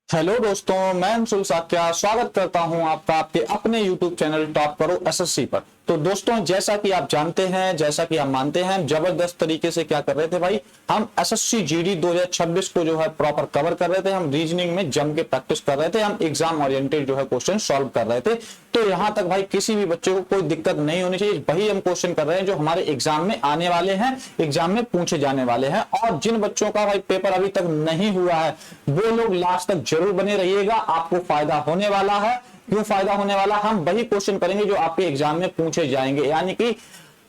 Hello दोस्तों, मैं अंशुल साक्या स्वागत करता हूं आपका आपके अपने YouTube चैनल टॉप करो एसएससी पर। तो दोस्तों, जैसा कि आप जानते हैं, जैसा कि आप मानते हैं, हम जबरदस्त तरीके से क्या कर रहे थे भाई, हम एसएससी जीडी 2026 को जो है प्रॉपर कवर कर रहे थे। हम रीजनिंग में जम के प्रैक्टिस कर रहे थे, हम एग्जाम ओरिएंटेड जो है क्वेश्चन सॉल्व कर रहे थे। तो यहां तक भाई किसी भी बच्चे को कोई दिक्कत नहीं होनी चाहिए। वही हम क्वेश्चन कर रहे हैं जो हमारे एग्जाम में आने वाले हैं, एग्जाम में पूछे जाने वाले हैं। और जिन बच्चों का भाई पेपर अभी तक नहीं हुआ है वो लोग लास्ट तक जरूर बने रहिएगा, आपको फायदा होने वाला है। क्यों फायदा होने वाला? हम वही क्वेश्चन करेंगे जो आपके एग्जाम में पूछे जाएंगे। यानी कि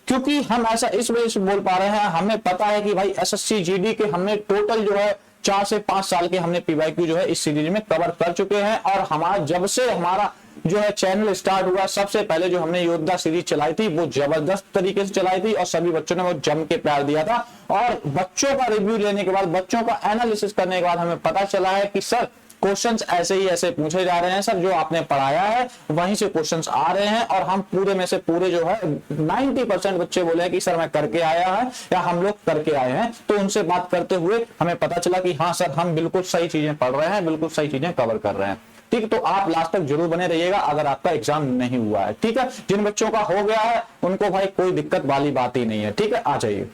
क्योंकि हम ऐसा इस वजह से बोल पा रहे हैं, हमें पता है कि भाई एसएससी जीडी के हमने टोटल जो है 4 से 5 साल के हमने पीवाईक्यू जो है इस सीरीज में कवर कर चुके हैं। और हमारा जब से हमारा जो है चैनल स्टार्ट हुआ, सबसे पहले जो हमने योद्धा सीरीज चलाई थी वो जबरदस्त तरीके से चलाई थी और सभी बच्चों ने वो जम के प्यार दिया था। और बच्चों का रिव्यू लेने के बाद, बच्चों का एनालिसिस करने के बाद हमें पता चला है कि सर क्वेश्चंस ऐसे ही ऐसे पूछे जा रहे हैं, सर जो आपने पढ़ाया है वहीं से क्वेश्चंस आ रहे हैं। और हम पूरे में से पूरे जो है 90% बच्चे बोले हैं कि सर मैं करके आया है या हम लोग करके आए हैं। तो उनसे बात करते हुए हमें पता चला कि हाँ सर, हम बिल्कुल सही चीजें पढ़ रहे हैं, बिल्कुल सही चीजें कवर कर रहे हैं। ठीक, तो आप लास्ट तक जरूर बने रहिएगा अगर आपका एग्जाम नहीं हुआ है। ठीक है, जिन बच्चों का हो गया है उनको भाई कोई दिक्कत वाली बात ही नहीं है। ठीक है, आ जाइए,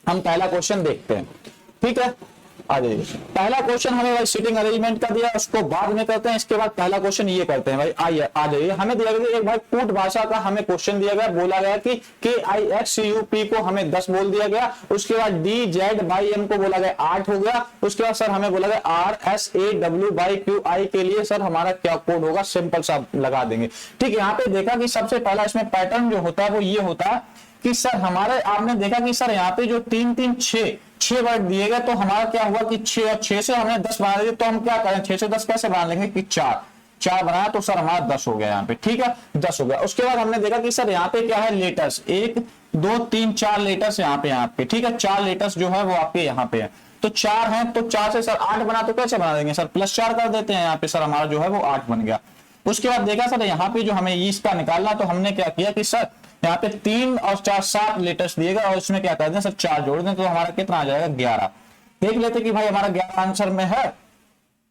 हम पहला क्वेश्चन देखते हैं। ठीक है, आ जाइए। पहला क्वेश्चन हमें भाई सीटिंग अरेंजमेंट का दिया, उसको बाद में करते हैं। इसके बाद पहला क्वेश्चन ये करते हैं भाई, आइए आ जाइए। हमें दिया गया एक भाई कूट भाषा का हमें क्वेश्चन दिया गया, बोला गया कि KIXCUP को हमें 10 बोल दिया गया। उसके बाद DZ/M को बोला गया 8 हो गया। उसके बाद सर हमें बोला गया RSAW/QI के लिए सर हमारा क्या कोड होगा, सिंपल सा लगा देंगे। ठीक है, यहाँ पे देखा कि सबसे पहला इसमें पैटर्न जो होता है वो ये होता है कि सर हमारे आपने देखा कि सर यहाँ पे जो 3 3 6 वर्ड दिए गए, तो हमारा क्या हुआ कि 6 और 6 से हमने 10 बना दिए। तो हम क्या करें, 6 से 10 कैसे बना लेंगे कि 4 बनाया तो सर हमारा 10 हो गया यहाँ पे। ठीक है, 10 हो गया। उसके बाद हमने देखा कि सर यहाँ पे क्या है, लेटर्स 1 2 3 4 लेटर्स यहाँ पे। ठीक है, 4 लेटर्स जो है वो आपके यहाँ पे है। तो 4 है, तो 4 से सर 8 बना तो कैसे बना देंगे सर, +4 कर देते हैं। यहाँ पे सर हमारा जो है वो 8 बन गया। उसके बाद देखा सर यहाँ पे जो हमें इसका निकालना, तो हमने क्या किया कि सर यहाँ पे 3 और 4 7 लेटर्स दिए गए और उसमें क्या कर दें सर 4 जोड़ दें, तो हमारा कितना आ जाएगा 11। देख लेते कि भाई हमारा 11 आंसर में है,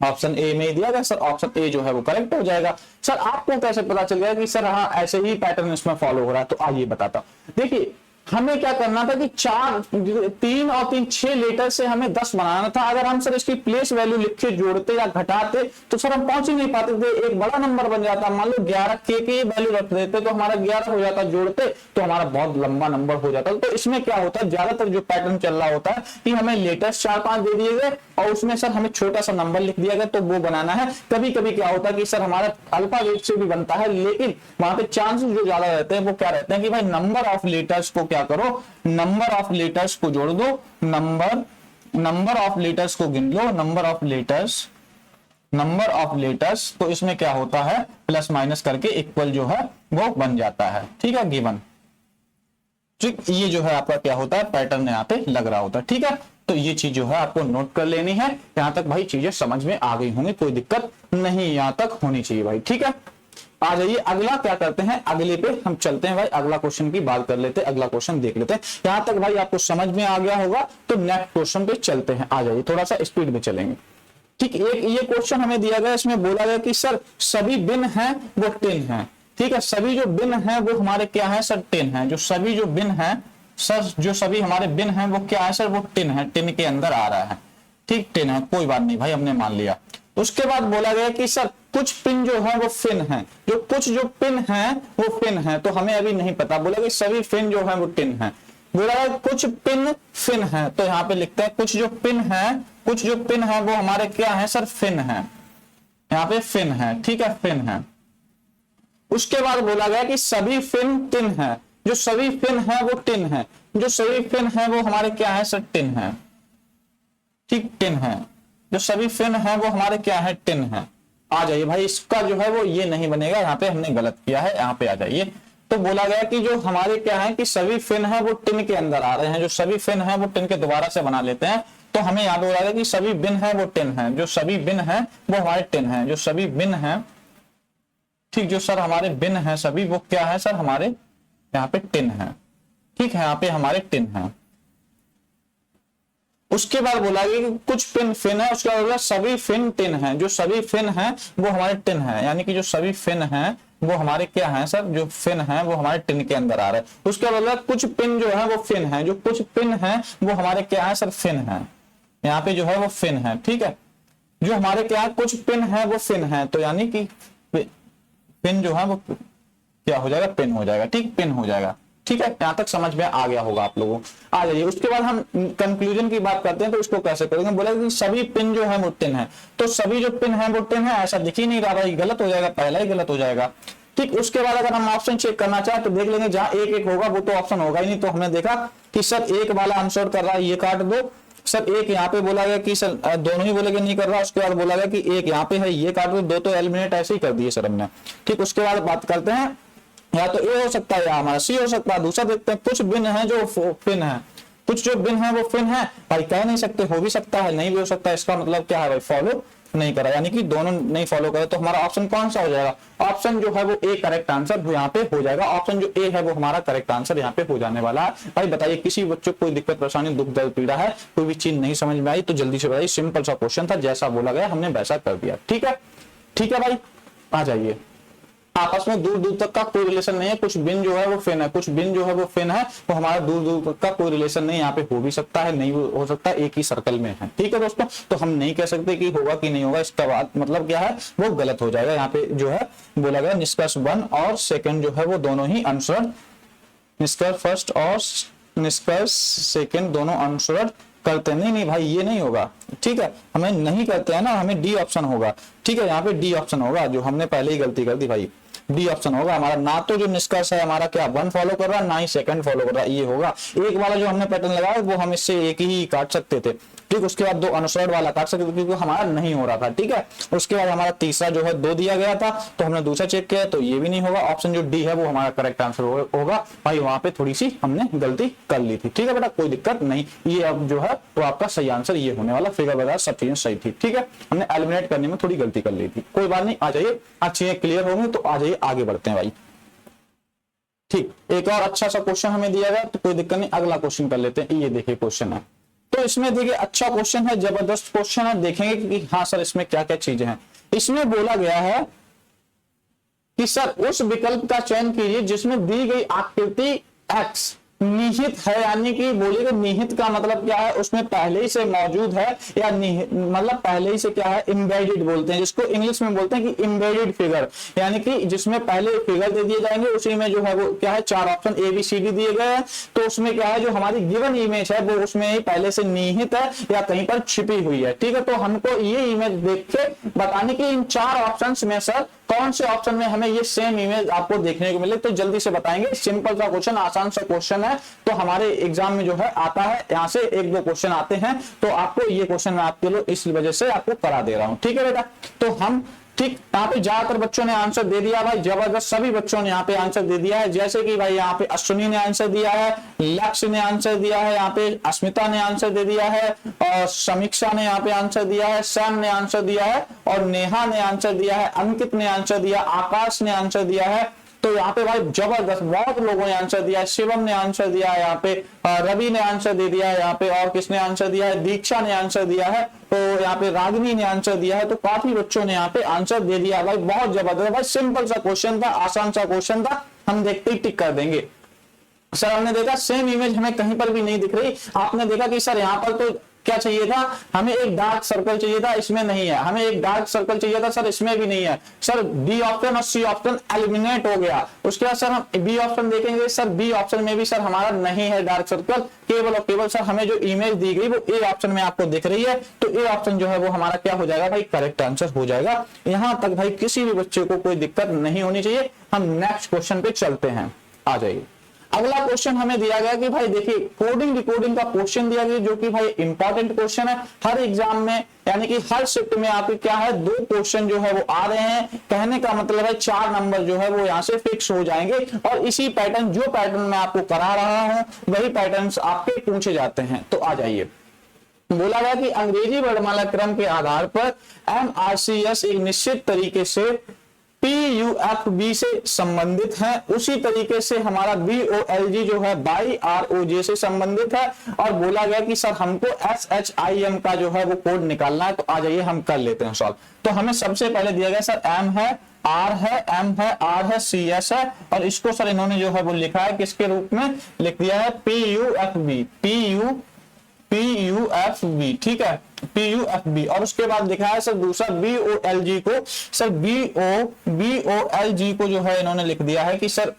ऑप्शन ए में ही दिया गया। सर ऑप्शन ए जो है वो करेक्ट हो जाएगा। सर आपको कैसे पता चल गया कि सर हाँ ऐसे ही पैटर्न इसमें फॉलो हो रहा है? तो आइए बताता हूं। देखिए हमें क्या करना था कि 3 और 3 6 लेटर से हमें 10 बनाना था। अगर हम सर इसकी प्लेस वैल्यू लिख के जोड़ते या घटाते तो सर हम पहुंच ही नहीं पाते थे, एक बड़ा नंबर बन जाता। मान लो 11 के वैल्यू रख देते तो हमारा 11 हो जाता, जोड़ते तो हमारा बहुत लंबा नंबर हो जाता। तो इसमें क्या होता है, ज्यादातर जो पैटर्न चल रहा होता है कि हमें लेटेस्ट 4-5 दे दिए गए और उसमें सर हमें छोटा सा नंबर लिख दिया गया, तो वो बनाना है। कभी कभी क्या होता है कि सर हमारा अल्फाबेट से भी बनता है, लेकिन वहां पे चांसेस जो ज्यादा रहते हैं वो क्या रहते हैं कि भाई नंबर ऑफ लेटर्स को क्या करो, नंबर ऑफ लेटर्स को जोड़ दो, नंबर ऑफ लेटर्स को गिन लो, नंबर ऑफ लेटर्स। तो इसमें क्या होता है, प्लस माइनस करके इक्वल जो है वो बन जाता है। ठीक है, गिवन। ठीक, ये जो है आपका क्या होता है, पैटर्न यहाँ पे लग रहा होता है। ठीक है, तो ये चीज जो है आपको नोट कर लेनी है। यहां तक भाई चीजें समझ में आ गई होंगी, कोई दिक्कत नहीं यहां तक होनी चाहिए भाई। ठीक है, आ जाइए अगला क्या करते हैं, अगले पे हम चलते हैं भाई। अगला क्वेश्चन की बात कर लेते हैं, अगला क्वेश्चन देख लेते हैं। यहां तक भाई आपको समझ में आ गया होगा, तो नेक्स्ट क्वेश्चन पे चलते हैं। आ जाइए, थोड़ा सा स्पीड में चलेंगे। ठीक, एक ये क्वेश्चन हमें दिया गया, इसमें बोला गया कि सर सभी बिन है वो 10 है। ठीक है, सभी जो बिन है वो हमारे क्या है सर 10 है। जो सभी जो बिन है सर, जो सभी हमारे बिन है वो क्या है सर, वो 10 है, 10 के अंदर आ रहा है। ठीक, 10 है, कोई बात नहीं भाई, हमने मान लिया। उसके बाद बोला गया कि सर कुछ पिन जो है वो फिन है, जो पिन है वो फिन है। तो हमें अभी नहीं पता, बोला कि सभी फिन जो है वो 10 है। बोला गया कुछ पिन फिन है, तो यहाँ पे लिखते हैं कुछ जो पिन है वो हमारे क्या है सर, फिन है। यहाँ पे फिन है। ठीक है, फिन है। उसके बाद बोला गया कि सभी फिन 10 है, जो सभी फिन है वो 10 है, जो सभी फिन है वो हमारे क्या है सर 10 है। ठीक, 10 है, जो सभी फिन है वो हमारे क्या है 10 है। आ जाइए भाई, इसका जो है वो ये नहीं बनेगा, यहाँ पे हमने गलत किया है। यहाँ पे आ जाइए, तो बोला गया कि जो हमारे क्या है कि सभी फिन है वो 10 के अंदर आ रहे हैं। जो सभी फिन है वो 10 के दोबारा से बना लेते हैं। तो हमें याद हो रहा है कि सभी बिन है वो 10 है, जो सभी बिन है वो हमारे 10 है, जो सभी बिन है। ठीक, जो सर हमारे बिन है सभी वो क्या है सर, हमारे यहाँ पे 10 है। ठीक है, यहाँ पे हमारे 10 है। उसके बाद बोला गया कि कुछ पिन फिन है, उसके बाद बोला सभी फिन टिन है, जो सभी फिन है वो हमारे टिन है, यानी कि जो सभी फिन है वो हमारे क्या है सर, जो फिन है वो हमारे टिन के अंदर आ रहे हैं। उसके बाद कुछ पिन जो है वो फिन है, जो कुछ पिन है वो हमारे क्या है सर, फिन है, यहाँ पे जो है वो फिन है, ठीक है। जो हमारे क्या है कुछ पिन है वो फिन है, तो यानी कि पिन जो है वो क्या हो जाएगा, पिन हो जाएगा, ठीक, पिन हो जाएगा, ठीक है। यहां तक समझ में आ गया होगा आप लोगों को, आ जाइए। उसके बाद हम कंक्लूजन की बात करते हैं, तो उसको कैसे करेंगे, बोला कि सभी पिन जो है वो टिन है, तो सभी जो पिन है वो टिन है, ऐसा दिख ही नहीं रहा भाई, गलत हो जाएगा, पहला ही गलत हो जाएगा, ठीक। उसके बाद अगर हम ऑप्शन चेक करना चाहें तो देख लेंगे, जहां एक एक होगा वो तो ऑप्शन होगा ही नहीं, तो हमने देखा कि सर एक वाला आंसर कर रहा है, ये काट दो, सर एक यहाँ पे बोला गया कि सर दोनों ही बोले कि नहीं कर रहा, उसके बाद बोला गया कि एक यहाँ पे है, ये काट दो, दो तो एलिमिनेट ऐसे ही कर दिए सर हमने, ठीक। उसके बाद बात करते हैं, या तो ए हो सकता है या हमारा सी हो सकता है। दूसरा देखते हैं, कुछ बिन है जो फिन है, कुछ जो बिन है वो फिन है, भाई कह नहीं सकते, हो भी सकता है नहीं भी हो सकता है, इसका मतलब क्या है भाई, फॉलो नहीं करा, यानी कि दोनों नहीं फॉलो करे, तो हमारा ऑप्शन कौन सा हो जाएगा, ऑप्शन जो है वो ए करेक्ट आंसर यहाँ पे हो जाएगा, ऑप्शन जो ए है वो हमारा करेक्ट आंसर यहाँ पे हो जाने वाला है। भाई बताइए, किसी बच्चों को कोई दिक्कत परेशानी, दुख दर्द पीड़ा है, कोई भी चीज नहीं समझ में आई तो जल्दी से बताइए, सिंपल सा क्वेश्चन था, जैसा बोला गया हमने वैसा कर दिया, ठीक है, ठीक है भाई, आ जाइए। आपस में दूर दूर तक का कोई रिलेशन नहीं है, कुछ बिन जो है वो फिन है, कुछ बिन जो है वो फिन है, तो हमारा दूर दूर तक का कोई रिलेशन नहीं, यहाँ पे हो भी सकता है नहीं हो सकता, एक ही सर्कल में है, ठीक है दोस्तों। तो हम नहीं कह सकते कि होगा कि नहीं होगा, इसका बात मतलब क्या है, वो गलत हो जाएगा। यहाँ पे जो है बोला गया निष्कर्ष 1 और सेकंड जो है वो दोनों ही आंसर, निष्कर्ष फर्स्ट और निष्कर्ष सेकंड दोनों आंसर करते नहीं, नहीं भाई ये नहीं होगा, ठीक है, हमें नहीं करते हैं ना, हमें डी ऑप्शन होगा, ठीक है, यहाँ पे डी ऑप्शन होगा, जो हमने पहले ही गलती कर दी भाई, डी ऑप्शन होगा हमारा, ना तो जो निष्कर्ष है हमारा क्या 1 फॉलो कर रहा है, ना ही सेकंड फॉलो कर रहा है, ये होगा। एक वाला जो हमने पैटर्न लगाया वो हम इससे एक ही काट सकते थे, ठीक। उसके बाद 2 अनुसरण वाला काट सकते थे क्योंकि हमारा नहीं हो रहा था, ठीक है। उसके बाद हमारा तीसरा जो है 2 दिया गया था, तो हमने दूसरा चेक किया तो ये भी नहीं होगा, ऑप्शन जो डी है वो हमारा करेक्ट आंसर होगा। भाई वहां पे थोड़ी सी हमने गलती कर ली थी, ठीक है बेटा, कोई दिक्कत नहीं, ये अब जो है तो आपका सही आंसर ये होने वाला, फिगर वगैरह सब चीजें सही थी, ठीक है, हमने एलिमिनेट करने में थोड़ी गलती कर ली थी, कोई बात नहीं, आ जाइए, आज चीजें क्लियर होंगी तो आ जाइए आगे बढ़ते हैं भाई, ठीक। एक और अच्छा सा क्वेश्चन हमें दिया गया, तो कोई दिक्कत नहीं, अगला क्वेश्चन कर लेते हैं। ये देखिए क्वेश्चन है, तो इसमें देखिए अच्छा क्वेश्चन है, जबरदस्त क्वेश्चन है, देखेंगे कि हाँ सर इसमें क्या क्या चीजें हैं। इसमें बोला गया है कि सर उस विकल्प का चयन कीजिए जिसमें दी गई आकृति एक्स निहित है, यानी कि बोलिएगा निहित का मतलब क्या है, उसमें पहले ही से मौजूद है, या मतलब पहले ही से क्या है, इम्बेडेड बोलते हैं, जिसको इंग्लिश में बोलते हैं कि इम्बेडेड फिगर, यानी कि जिसमें पहले फिगर दे दिए जाएंगे, उसी में जो है वो क्या है, 4 ऑप्शन ABCD दिए गए हैं, तो उसमें क्या है, जो हमारी गिवन इमेज है वो उसमें ही पहले से निहित है या कहीं पर छिपी हुई है, ठीक है। तो हमको ये इमेज देख के बताने की इन 4 ऑप्शन में सर कौन से ऑप्शन में हमें ये सेम इमेज आपको देखने को मिले, तो जल्दी से बताएंगे। सिंपल सा क्वेश्चन, आसान सा क्वेश्चन है, तो हमारे एग्जाम में जो है आता है, यहाँ से 1-2 क्वेश्चन आते हैं, तो आपको ये क्वेश्चन मैं आपके लिए इस वजह से आपको करा दे रहा हूं, ठीक है बेटा। तो हम ठीक, यहाँ पे ज्यादातर बच्चों ने आंसर दे दिया भाई, जबरदस्त, सभी बच्चों ने यहाँ पे आंसर दे दिया है, जैसे कि भाई यहाँ पे अश्विनी ने आंसर दिया है, लक्ष्य ने आंसर दिया है, यहाँ पे अस्मिता ने आंसर दे दिया है, और समीक्षा ने यहाँ पे आंसर दिया है, सैम ने आंसर दिया है, और नेहा ने आंसर दिया है, अंकित ने आंसर दिया, आकाश ने आंसर दिया है, तो यहाँ पे भाई जबरदस्त बहुत लोगों ने आंसर दिया है, शिवम ने आंसर दिया है, यहाँ पे रवि ने आंसर दे दिया है, यहाँ पे और किसने आंसर दिया है, दीक्षा ने आंसर दिया है, तो यहाँ पे रागिनी ने आंसर दिया है, तो काफी बच्चों ने यहाँ पे आंसर दे दिया भाई, बहुत जबरदस्त भाई, सिंपल सा क्वेश्चन था, आसान सा क्वेश्चन था, हम देखते ही टिक कर देंगे। सर हमने देखा सेम इमेज हमें कहीं पर भी नहीं दिख रही, आपने देखा कि सर यहाँ पर तो क्या चाहिए था, हमें एक डार्क सर्कल चाहिए था, इसमें नहीं है, हमें एक डार्क सर्कल चाहिए था, सर इसमें भी नहीं है, सर डी ऑप्शन और सी ऑप्शन एलिमिनेट हो गया। उसके बाद सर हम बी ऑप्शन देखेंगे, सर बी ऑप्शन में भी सर हमारा नहीं है डार्क सर्कल, केवल और केवल सर हमें जो इमेज दी गई वो ए ऑप्शन में आपको दिख रही है, तो ए ऑप्शन जो है वो हमारा क्या हो जाएगा भाई, करेक्ट आंसर हो जाएगा। यहां तक भाई किसी भी बच्चे को कोई दिक्कत नहीं होनी चाहिए। हम नेक्स्ट क्वेश्चन पे चलते हैं, आ जाइए। अगला क्वेश्चन हमें दिया गया कि भाई देखिए कोडिंग डिकोडिंग का क्वेश्चन दिया गया, जो कि भाई इंपॉर्टेंट क्वेश्चन है हर एग्जाम में, यानी कि हर शिफ्ट में आपके क्या है 2 क्वेश्चन जो है वो आ रहे हैं, कहने का मतलब है 4 नंबर जो है वो यहाँ से फिक्स हो जाएंगे, और इसी पैटर्न जो पैटर्न मैं आपको करा रहा हूं वही पैटर्न आपके पूछे जाते हैं। तो आ जाइए, बोला गया कि अंग्रेजी वर्णमाला क्रम के आधार पर MRCS एक निश्चित तरीके से PUFV से संबंधित है, उसी तरीके से हमारा VOLG जो है बाई ROJ से संबंधित है। और बोला गया कि सर हमको SHIM का जो है वो कोड निकालना है, तो आ जाइए हम कर लेते हैं सॉल्व। तो हमें सबसे पहले दिया गया सर M है, R है, M है, R है, CS है, और इसको सर इन्होंने जो है वो लिखा है किसके रूप में लिख दिया है PUFV, PUFV, ठीक है, PUFV। और उसके बाद लिखा है सर दूसरा VOLG को, सर VOLG को जो है इन्होंने लिख दिया है कि sir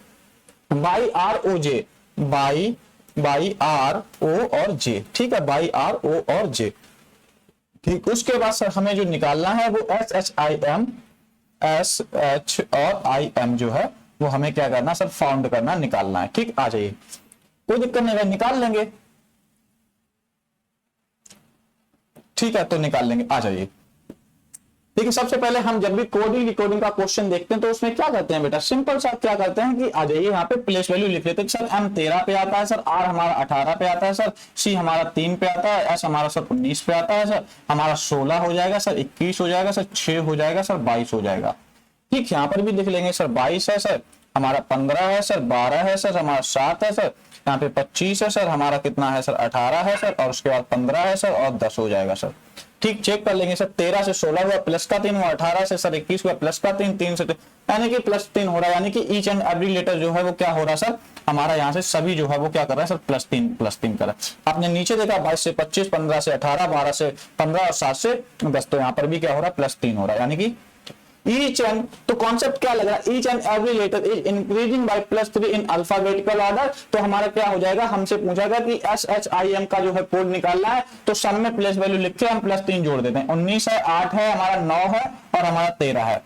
by ROJ, by RO और J, ठीक है, बाई RO और J, ठीक। उसके बाद सर हमें जो निकालना है वो SHIM, SH और IM जो है वो हमें क्या करना सर फाउंड करना, निकालना है, ठीक। आ जाइए, कोई दिक्कत नहीं है, निकाल लेंगे, ठीक है, तो निकाल लेंगे, आ जाइए। देखिए सबसे पहले हम जब भी कोडिंग डिकोडिंग का क्वेश्चन देखते हैं तो उसमें क्या करते हैं बेटा, सिंपल सा क्या करते हैं कि आ जाइए यहाँ पे प्लेस वैल्यू लिख लेते हैं। सर M 13 पे आता है, सर R हमारा 18 पे आता है, सर C हमारा 3 पे आता है, S हमारा सर 19 पे आता है, सर हमारा 16 हो जाएगा, सर 21 हो जाएगा, सर 6 हो जाएगा, सर 22 हो जाएगा, ठीक। यहाँ पर भी लिख लेंगे सर 22 है, सर हमारा 15 है, सर 12 है, सर हमारा 7 है, सर यहाँ पे 25 है, सर हमारा कितना है सर 18 है, सर और उसके बाद 15 है, सर और 10 हो जाएगा, सर ठीक। चेक कर लेंगे सर 13 से 16 हुआ, प्लस का 3 हुआ, 18 से सर 21 हुआ, प्लस का 3, 3 से यानी कि प्लस 3 हो रहा है, यानी कि ईच एंड एवरी लेटर जो है वो क्या हो रहा है सर हमारा यहाँ से सभी जो है वो क्या कर रहा है सर प्लस 3 कर रहा है। आपने नीचे देखा 22 से 25, 15 से 18, 12 से 15 और 7 से 10, तो यहाँ पर भी क्या हो रहा है प्लस 3 हो रहा है, यानी कि each and, तो कॉन्सेप्ट क्या लग रहा है, each and every letter is increasing by +3 in alphabetical order। तो हमारा क्या हो जाएगा, हमसे पूछागा कि SHIM का जो है कोड निकालना है, तो सब में प्लेस वैल्यू लिख के हम +3 जोड़ देते हैं। 19 है, 8 है, हमारा 9 है और हमारा 13 है,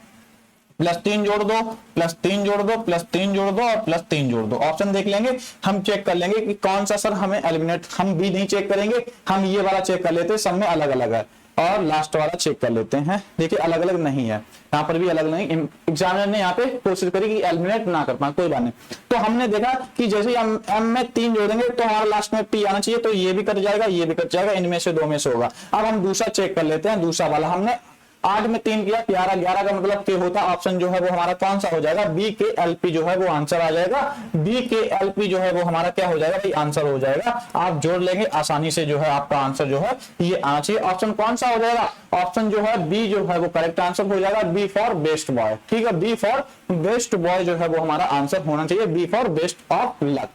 +3 जोड़ दो, +3 जोड़ दो, +3 जोड़ दो और +3 जोड़ दो। ऑप्शन देख लेंगे, हम चेक कर लेंगे कि कौन सा सर हमें एलिमिनेट, हम भी नहीं चेक करेंगे, हम ये वाला चेक कर लेते हैं, सब में अलग अलग है, और लास्ट वाला चेक कर लेते हैं। देखिए अलग अलग नहीं है, यहाँ पर भी अलग नहीं, एग्जामिनर ने यहाँ पे कोशिश करी कि एलिमिनेट ना कर पाए, कोई बात नहीं। तो हमने देखा कि जैसे हम M में 3 जोड़ेंगे तो हमारा लास्ट में P आना चाहिए, तो ये भी कट जाएगा, ये भी कट जाएगा, इनमें से 2 में से होगा। अब हम दूसरा चेक कर लेते हैं, दूसरा वाला हमने 8 में 3 किया, 11, 11 का मतलब K होता, ऑप्शन जो है वो हमारा कौन सा हो जाएगा, BKLP जो है वो आंसर आ जाएगा, BKLP जो है वो हमारा क्या हो जाएगा भाई आंसर हो जाएगा। आप जोड़ लेंगे आसानी से, जो है आपका आंसर जो है ये आना चाहिए। ऑप्शन कौन सा हो जाएगा, ऑप्शन जो है बी जो है वो करेक्ट आंसर हो जाएगा, बी फॉर बेस्ट बॉय, ठीक है, बी फॉर बेस्ट बॉय जो है वो हमारा आंसर होना चाहिए, B for best of luck,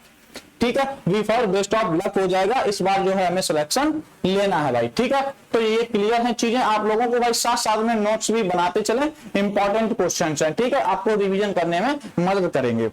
ठीक है, B for best of luck हो जाएगा। इस बार जो है हमें सिलेक्शन लेना है भाई, ठीक है। तो ये क्लियर है चीजें, आप लोगों को भाई साथ साथ में नोट्स भी बनाते चले, इंपॉर्टेंट क्वेश्चंस हैं, ठीक है, आपको रिवीजन करने में मदद करेंगे,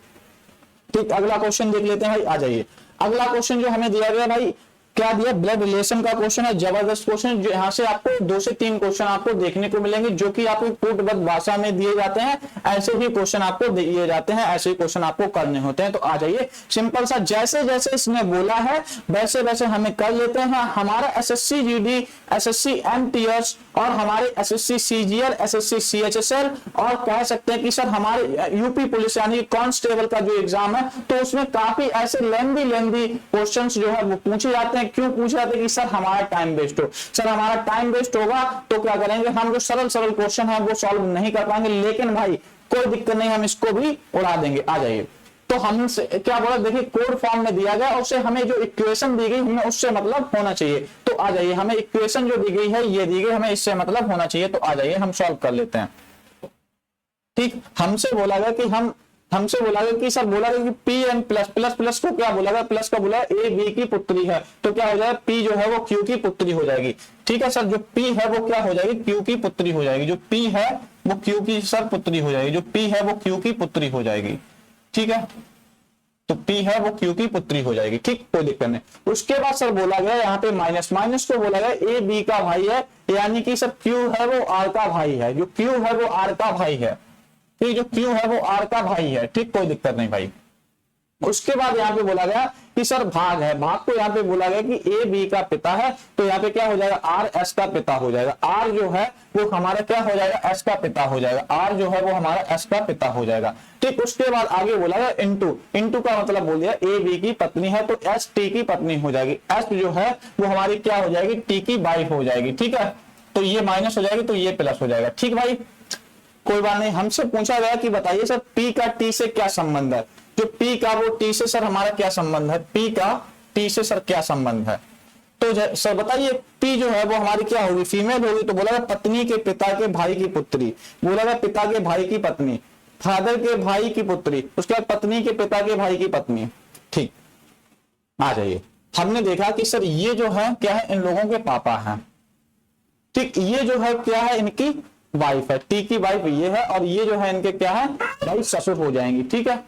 ठीक। अगला क्वेश्चन देख लेते हैं भाई, आ जाइए। अगला क्वेश्चन जो हमें दिया गया भाई क्या दिया, ब्लड रिलेशन का क्वेश्चन है, जबरदस्त क्वेश्चन। यहाँ से आपको 2 से 3 क्वेश्चन आपको देखने को मिलेंगे जो कि आपको कोटबद्ध भाषा में दिए जाते हैं, ऐसे ही क्वेश्चन आपको दिए जाते हैं, ऐसे ही क्वेश्चन आपको करने होते हैं। तो आ जाइए, सिंपल सा जैसे जैसे इसने बोला है वैसे वैसे हमें कर लेते हैं। हमारा SSC GD, SSC MTS और हमारे SSC CGL, SSC CHSL और कह सकते हैं कि सर हमारे यूपी पुलिस यानी कांस्टेबल का जो एग्जाम है, तो उसमें काफी ऐसे लेंदी क्वेश्चन जो है वो पूछे जाते हैं। क्यों पूछ रहे थे कि सर हमारा टाइम वेस्ट हो, सर हमारा टाइम वेस्ट होगा तो क्या करेंगे, हम जो सरल क्वेश्चन है वो सॉल्व नहीं कर पाएंगे, लेकिन भाई कोई दिक्कत नहीं, हम इसको भी उड़ा देंगे। आ जाइए, तो हमसे क्या बोला, देखिए कोड फॉर्म में दिया गया, उससे हमें जो इक्वेशन दी गई हमें उससे मतलब होना चाहिए। तो आ जाइए, हमें इक्वेशन जो दी गई है ये दी गई, हमें इससे मतलब होना चाहिए। तो आ जाइए हम सॉल्व कर लेते हैं, ठीक। हमसे बोला गया कि सर बोला गया कि P N प्लस को क्या बोला गया, प्लस का बोला A B की पुत्री है, तो क्या हो जाएगा P जो है वो Q की पुत्री हो जाएगी, ठीक है सर। जो P है वो क्या हो जाएगी, Q की पुत्री हो जाएगी, जो P है वो Q की सर पुत्री हो जाएगी, जो P है वो Q की पुत्री हो जाएगी, ठीक है। तो P है वो Q की पुत्री हो जाएगी, ठीक, कोई दिक्कत नहीं। उसके बाद सर बोला गया यहाँ पे माइनस को बोला गया A B का भाई है, यानी कि सर Q है वो R का भाई है, जो Q है वो R का भाई है, ठीक, जो Q है वो R का भाई है, ठीक, कोई दिक्कत नहीं भाई। उसके बाद यहाँ पे बोला गया कि सर भाग है, भाग को यहाँ पे बोला गया कि A B का पिता है, तो यहाँ पे क्या हो जाएगा, R S का पिता हो जाएगा, R जो है वो हमारा क्या हो जाएगा, S का पिता हो जाएगा, R जो है वो हमारा S का पिता हो जाएगा, ठीक। उसके बाद आगे बोला गया इंटू का मतलब बोल दिया A B की पत्नी है, तो S T की पत्नी हो जाएगी, S जो है वो हमारी क्या हो जाएगी, T की वाइफ हो जाएगी, ठीक है। तो ये माइनस हो जाएगी तो ये प्लस हो जाएगा, ठीक भाई। कोई बात नहीं, हमसे पूछा गया कि बताइए सर P का T से क्या संबंध है। जो P का वो T से सर हमारा क्या संबंध है, P का T से सर क्या संबंध है। तो सर बताइए P जो है वो हमारी क्या होगी, फीमेल होगी। तो बोला पत्नी के पिता के भाई की पुत्री, बोला गया पिता के भाई की पत्नी, फादर के भाई की पुत्री, उसके बाद पत्नी के पिता के भाई की पत्नी। ठीक, आ जाइए। हमने देखा कि सर ये जो है क्या है, इन लोगों के पापा हैं। ठीक, ये जो है क्या है, इनकी वाइफ है। टी की वाइफ ये है, और ये जो है इनके क्या है भाई, ससुर हो जाएंगी। ठीक है,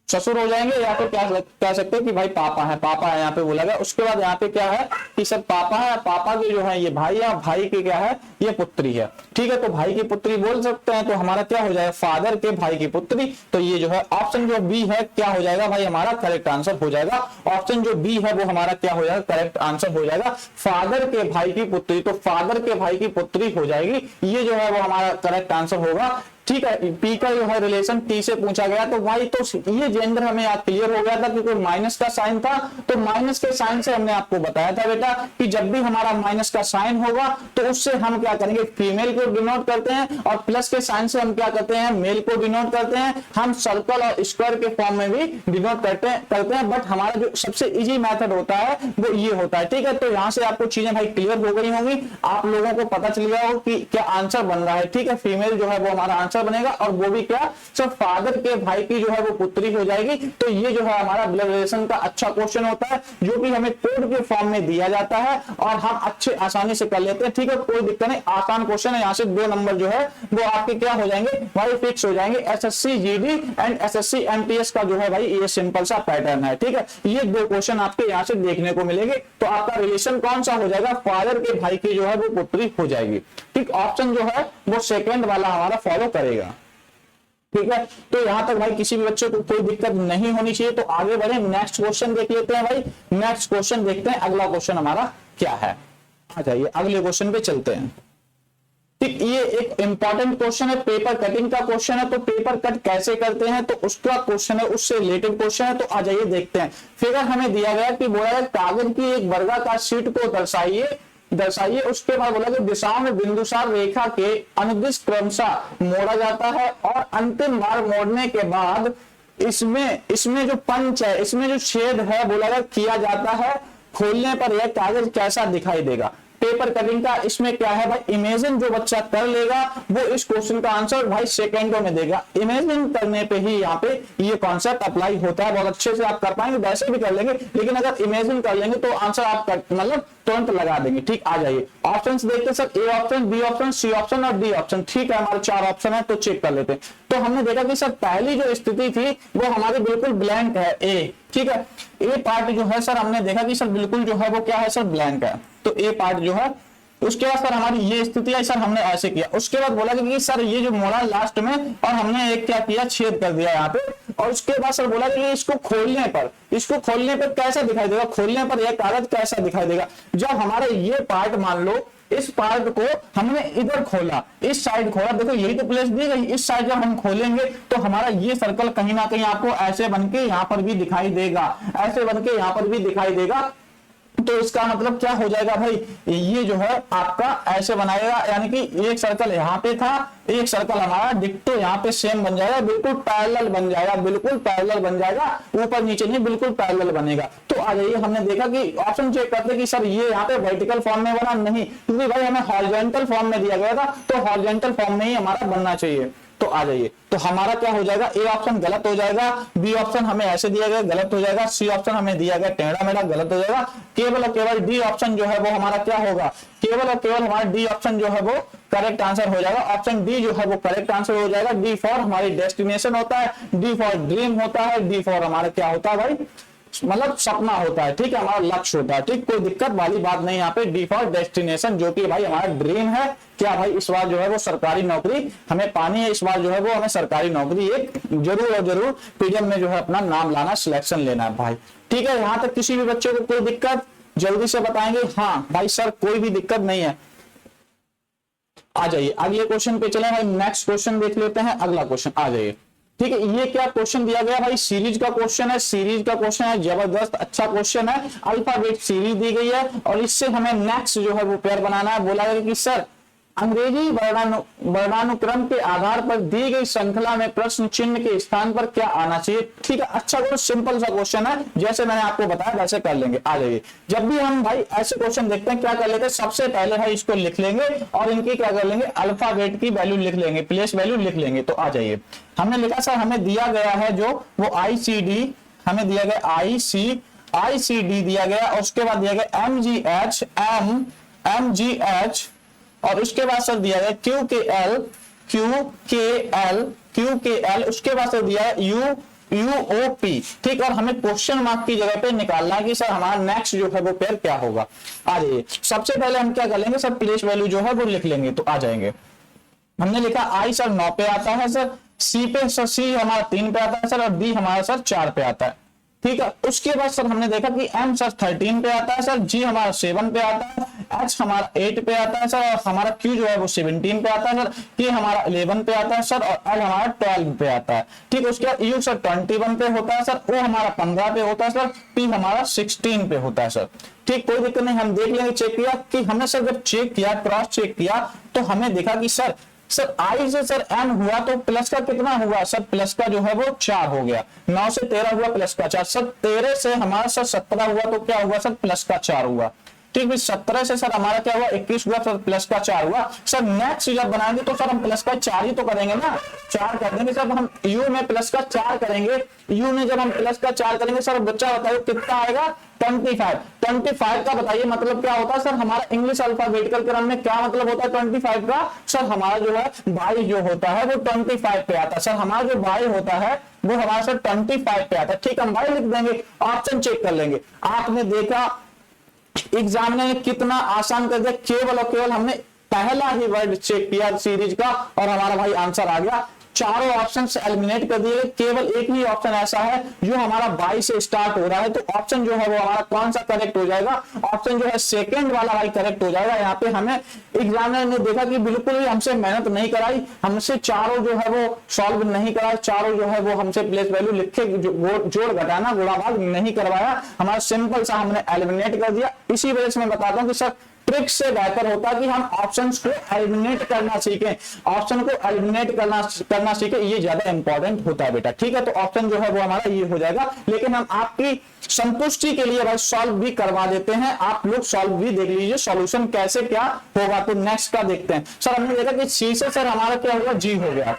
ससुर हो जाएंगे, या फिर क्या कह सकते हैं कि भाई पापा है, पापा है यहाँ पे बोला गया। उसके बाद यहाँ पे क्या है कि सर पापा है, पापा के जो है ये भाई है, भाई के क्या है ये पुत्री है। ठीक है, तो भाई की पुत्री बोल सकते हैं, तो हमारा क्या हो जाएगा, फादर के भाई की पुत्री। तो ये जो है ऑप्शन जो बी है क्या हो जाएगा भाई, हमारा करेक्ट आंसर हो जाएगा। ऑप्शन जो बी है वो हमारा क्या हो जाएगा, करेक्ट आंसर हो जाएगा, फादर के भाई की पुत्री। तो फादर के भाई की पुत्री हो जाएगी, ये जो है वो हमारा करेक्ट आंसर होगा। ठीक है, पी का जो है रिलेशन टी से पूछा गया, तो भाई तो ये जेंडर हमें याद क्लियर हो गया था, क्योंकि माइनस का साइन था। तो माइनस के साइन से हमने आपको बताया था बेटा कि जब भी हमारा माइनस का साइन होगा तो उससे हम क्या करेंगे, फीमेल को डिनोट करते हैं, और प्लस के साइन से हम क्या करते हैं, मेल को डिनोट करते हैं। हम सर्कल और स्क्वायर के फॉर्म में भी डिनोट करते हैं, बट हमारा जो सबसे इजी मेथड होता है वो ये होता है। ठीक है, तो यहाँ से आपको चीजें भाई क्लियर हो गई होंगी, आप लोगों को पता चल गया हो कि क्या आंसर बन रहा है। ठीक है, फीमेल जो है वो हमारा आंसर बनेगा, और वो भी क्या, सब फादर के भाई की जो है वो पुत्री हो जाएगी। तो ये जो है हमारा ब्लड रिलेशन का अच्छा क्वेश्चन होता है, जो कि हमें कोड के फॉर्म में दिया जाता है, और हम अच्छे आसानी से कर लेते हैं। ठीक है, कोई दिक्कत नहीं, आसान क्वेश्चन है। यहाँ से 2 नंबर जो है वो आपके क्या हो जाएंगे भाई, फिक्स हो जाएंगे। SSC GD and SSC MTS का जो है भाई ये सिंपल सा पैटर्न है। ठीक है, ये 2 क्वेश्चन आपके यहाँ से देखने को मिलेंगे। तो आपका रिलेशन कौन सा हो जाएगा, फादर के भाई की जो है वो पुत्री हो जाएगी। ठीक, ऑप्शन जो है वो सेकंड वाला हमारा फॉलो करेगा। ठीक है, तो यहां तक भाई किसी भी बच्चे को कोई दिक्कत नहीं होनी चाहिए। तो आगे बढ़े, नेक्स्ट क्वेश्चन देख लेते हैं भाई। नेक्स्ट क्वेश्चन देखते हैं, अगला क्वेश्चन हमारा क्या है। आ जाइए अगले क्वेश्चन पे चलते हैं। ठीक, ये एक इंपॉर्टेंट क्वेश्चन है, पेपर कटिंग का क्वेश्चन है। तो पेपर कट कैसे करते हैं, तो उसका क्वेश्चन है, उससे रिलेटेड क्वेश्चन है। तो आ जाइए देखते हैं। फिगर हमें दिया गया कि बोला गया कागज की एक वर्गाकार शीट को दर्शाइए। उसके बाद बोला कि दिशाओं में बिंदुसार रेखा के अनुदिश क्रमशः मोड़ा जाता है, और अंतिम बार मोड़ने के बाद इसमें जो पंच है, इसमें जो छेद है बोला गया किया जाता है। खोलने पर यह कागज कैसा दिखाई देगा। पेपर कटिंग का इसमें क्या है भाई, इमेजिन जो बच्चा कर लेगा वो इस क्वेश्चन का आंसर भाई सेकंडों में देगा। इमेजिन करने पे ही यहाँ पे ये कॉन्सेप्ट अप्लाई होता है, बहुत अच्छे से आप कर पाएंगे, वैसे भी कर लेंगे, लेकिन अगर इमेजिन कर लेंगे तो आंसर आप मतलब तुरंत लगा देंगे। ठीक, आ जाइए ऑप्शन देखते हैं sir, A option, B option, C option और डी ऑप्शन। ठीक है, हमारे 4 ऑप्शन है, तो चेक कर लेते हैं। तो हमने देखा कि सर पहली जो स्थिति थी वो हमारी बिल्कुल ब्लैंक है, ए। ठीक है, ए पार्ट जो है सर हमने देखा कि सर बिल्कुल जो है वो क्या है सर, ब्लैंक है। तो ए पार्ट जो है, उसके बाद सर हमारी ये स्थिति है सर, हमने ऐसे किया। उसके बाद बोला कि सर ये जो मोड़ा लास्ट में, और हमने एक क्या किया, छेद कर दिया यहाँ पे। और उसके बाद सर बोला कि इसको खोलने पर कैसा दिखाई देगा, खोलने पर यह कागज कैसा दिखाई देगा। जब हमारा ये पार्ट, मान लो इस पार्ट को हमने इधर खोला, इस साइड खोला, देखो यही तो प्लेस दी गई। इस साइड जब हम खोलेंगे तो हमारा ये सर्कल कहीं ना कहीं आपको ऐसे बनके यहाँ पर भी दिखाई देगा, ऐसे बनके यहाँ पर भी दिखाई देगा। तो इसका मतलब क्या हो जाएगा भाई, ये जो है आपका ऐसे बनाएगा, यानी कि एक सर्कल यहाँ पे था, एक सर्कल हमारा डिक्टो यहाँ पे सेम बन जाएगा, बिल्कुल पैरेलल बन जाएगा, बिल्कुल पैरेलल बन जाएगा, ऊपर नीचे नहीं, बिल्कुल पैरेलल बनेगा। तो आ जाइए, हमने देखा कि ऑप्शन चेक करते कि सर ये यहाँ पे वर्टिकल फॉर्म में बना नहीं, क्योंकि भाई हमें हॉरिजॉन्टल फॉर्म में दिया गया था, तो हॉरिजॉन्टल फॉर्म में ही हमारा बनना चाहिए। तो आ जाइए, तो हमारा क्या हो जाएगा, ए ऑप्शन गलत हो जाएगा, बी ऑप्शन हमें ऐसे दिया गया गलत हो जाएगा, सी ऑप्शन हमें दिया गया टेढ़ा मेढ़ा गलत हो जाएगा। केवल और केवल डी ऑप्शन जो है वो हमारा क्या होगा, केवल और केवल हमारा डी ऑप्शन जो है वो करेक्ट आंसर हो जाएगा। ऑप्शन डी जो है वो करेक्ट आंसर हो जाएगा। डी फॉर हमारी डेस्टिनेशन होता है, डी फॉर ड्रीम होता है, डी फॉर हमारा क्या होता है भाई, मतलब सपना होता है। ठीक है, हमारा लक्ष्य होता है। ठीक, कोई दिक्कत वाली बात नहीं यहाँ पे। डी फॉर डेस्टिनेशन, जो कि भाई हमारा ड्रीम है। क्या भाई, इस बार जो है वो सरकारी नौकरी हमें पानी है, इस बार जो है वो हमें सरकारी नौकरी एक जरूर और जरूर पीडीएम में जो है अपना नाम लाना, सिलेक्शन लेना है भाई। ठीक है, यहाँ तक किसी भी बच्चे को कोई दिक्कत जल्दी से बताएंगे। हाँ भाई सर कोई भी दिक्कत नहीं है। आ जाइए अगले क्वेश्चन पे चले भाई, नेक्स्ट क्वेश्चन देख लेते हैं। अगला क्वेश्चन आ जाइए। ठीक है, ये क्या क्वेश्चन दिया गया भाई, सीरीज का क्वेश्चन है, सीरीज का क्वेश्चन है, जबरदस्त अच्छा क्वेश्चन है। अल्फाबेट सीरीज दी गई है और इससे हमें नेक्स्ट जो है वो पेयर बनाना है। बोला गया कि सर अंग्रेजी वर्णानुक्रम के आधार पर दी गई श्रृंखला में प्रश्न चिन्ह के स्थान पर क्या आना चाहिए। ठीक है, अच्छा बहुत सिंपल सा क्वेश्चन है, जैसे मैंने आपको बताया वैसे कर लेंगे। आ जाइए, जब भी हम भाई ऐसे क्वेश्चन देखते हैं क्या कर लेते हैं, सबसे पहले भाई इसको लिख लेंगे और इनकी क्या कर लेंगे, अल्फाबेट की वैल्यू लिख लेंगे, प्लेस वैल्यू लिख लेंगे। तो आ जाइए, हमने लिखा सर हमें दिया गया है जो वो ICD, हमें दिया गया ICD दिया गया, और उसके बाद दिया गया MGH, और उसके बाद सर दिया गया QKL, उसके बाद सर दिया है UOP। ठीक, और हमें क्वेश्चन मार्क की जगह पे निकालना है कि सर हमारा नेक्स्ट जो है वो पेयर क्या होगा। आ जाइए, सबसे पहले हम क्या कर लेंगे सर, प्लेस वैल्यू जो है वो लिख लेंगे। तो आ जाएंगे, हमने लिखा I सर 9 पे आता है सर, C पे सर C हमारा 3 पे आता है सर, और D हमारा सर 4 पे आता है। ठीक है, उसके बाद सर हमने देखा कि M सर 13 पे आता है सर, G हमारा 7 पे आता है, H हमारा 8 पे आता है सर, और हमारा Q जो है वो 17 पे आता है सर, K हमारा 11 पे आता है सर, और L हमारा 12 पे आता है। ठीक, उसके बाद U सर 21 पे होता है सर, O हमारा 15 पे होता है सर, P हमारा 16 पे होता है सर। ठीक, कोई दिक्कत नहीं, हम देख लेंगे, चेक किया कि हमने सर जब चेक किया, क्रॉस चेक किया, तो हमें देखा कि सर I से सर N हुआ तो प्लस का कितना हुआ सर, प्लस का जो है वो 4 हो गया, 9 से 13 हुआ प्लस का 4 सर, 13 से हमारा सर 17 हुआ तो क्या हुआ सर, प्लस का 4 हुआ। ठीक है, 17 से सर हमारा क्या हुआ 21 हुआ, सर प्लस का 4 हुआ। सर नेक्स्ट जब बनाएंगे तो सर हम प्लस का 4 ही तो करेंगे ना, 4 कर देंगे। जब हम U में प्लस का 4 करेंगे, U में जब हम प्लस का 4 करेंगे सर, बच्चा बताइए कितना आएगा, 25 का बताइए मतलब क्या होता है सर, हमारा इंग्लिश अल्फाबेटिकल क्रम में क्या मतलब होता है 25 का सर, हमारा जो है भाई जो होता है वो 25 पे आता है सर, हमारा जो भाई होता है वो हमारा सर 25 पे आता है। ठीक, हम भाई लिख देंगे, ऑप्शन चेक कर लेंगे। आपने देखा एग्जामिनर ने कितना आसान कर दिया, केवल और केवल हमने पहला ही वर्ड चेक किया सीरीज का और हमारा भाई आंसर आ गया। चारों ऑप्शन से एलिमिनेट कर दिए, केवल एक ही ऑप्शन ऐसा है जो हमारा 22 से स्टार्ट हो रहा है। तो ऑप्शन जो है वो हमारा कौन सा करेक्ट हो जाएगा, ऑप्शन जो है सेकंड वाला भाई करेक्ट हो जाएगा। यहाँ पे हमें एग्जामिनर ने देखा कि बिल्कुल भी हमसे मेहनत नहीं कराई, हमसे चारों जो है वो सॉल्व नहीं कराए, चारों जो है वो हमसे प्लेस वैल्यू लिख के जोड़ घटाना गुणा भाग नहीं करवाया, हमारा सिंपल सा हमने एलिमिनेट कर दिया। इसी वजह से मैं बताता हूँ कि सर ट्रिक से बेहतर होता है कि हम ऑप्शंस को एलिमिनेट करना सीखें, ऑप्शन को एलिमिनेट करना सीखें, ये ज्यादा इंपॉर्टेंट होता है बेटा। ठीक है, तो ऑप्शन जो है वो हमारा ये हो जाएगा, लेकिन हम आपकी संतुष्टि के लिए भाई सॉल्व भी करवा देते हैं, आप लोग सॉल्व भी देख लीजिए सॉल्यूशन कैसे क्या होगा। तो नेक्स्ट का देखते हैं। सर हमने देखा कि सी से सर हमारा क्या हुआ, जी हो गया।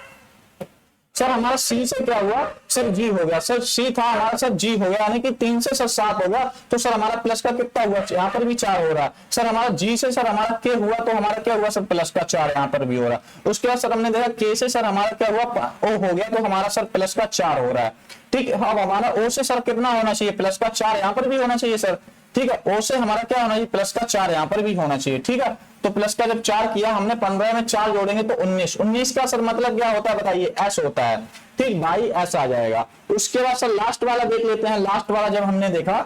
सर हमारा सी से क्या हुआ सर, जी हो गया। सर सी था हमारा सर जी हो गया, यानी कि 3 से सर 7 हो गया। तो सर हमारा प्लस का कितना हुआ, यहाँ पर भी 4 हो रहा है। सर हमारा जी से सर हमारा के हुआ तो हमारा क्या हुआ सर, प्लस का 4 यहाँ पर भी हो रहा है। उसके बाद सर हमने देखा के से सर हमारा क्या हुआ, ओ हो गया, तो हमारा सर प्लस का 4 हो रहा है। ठीक है, अब हमारा ओ से सर कितना होना चाहिए, प्लस का 4 यहाँ पर भी होना चाहिए सर। ठीक है, ओ से हमारा क्या होना चाहिए, प्लस का 4 यहाँ पर भी होना चाहिए। ठीक है, तो प्लस का जब 4 किया हमने, 15 में 4 जोड़ेंगे तो 19 का सर मतलब क्या होता है बताइए, एस होता है। ठीक भाई, ऐसा आ जाएगा। उसके बाद सर लास्ट वाला देख लेते हैं। लास्ट वाला जब हमने देखा,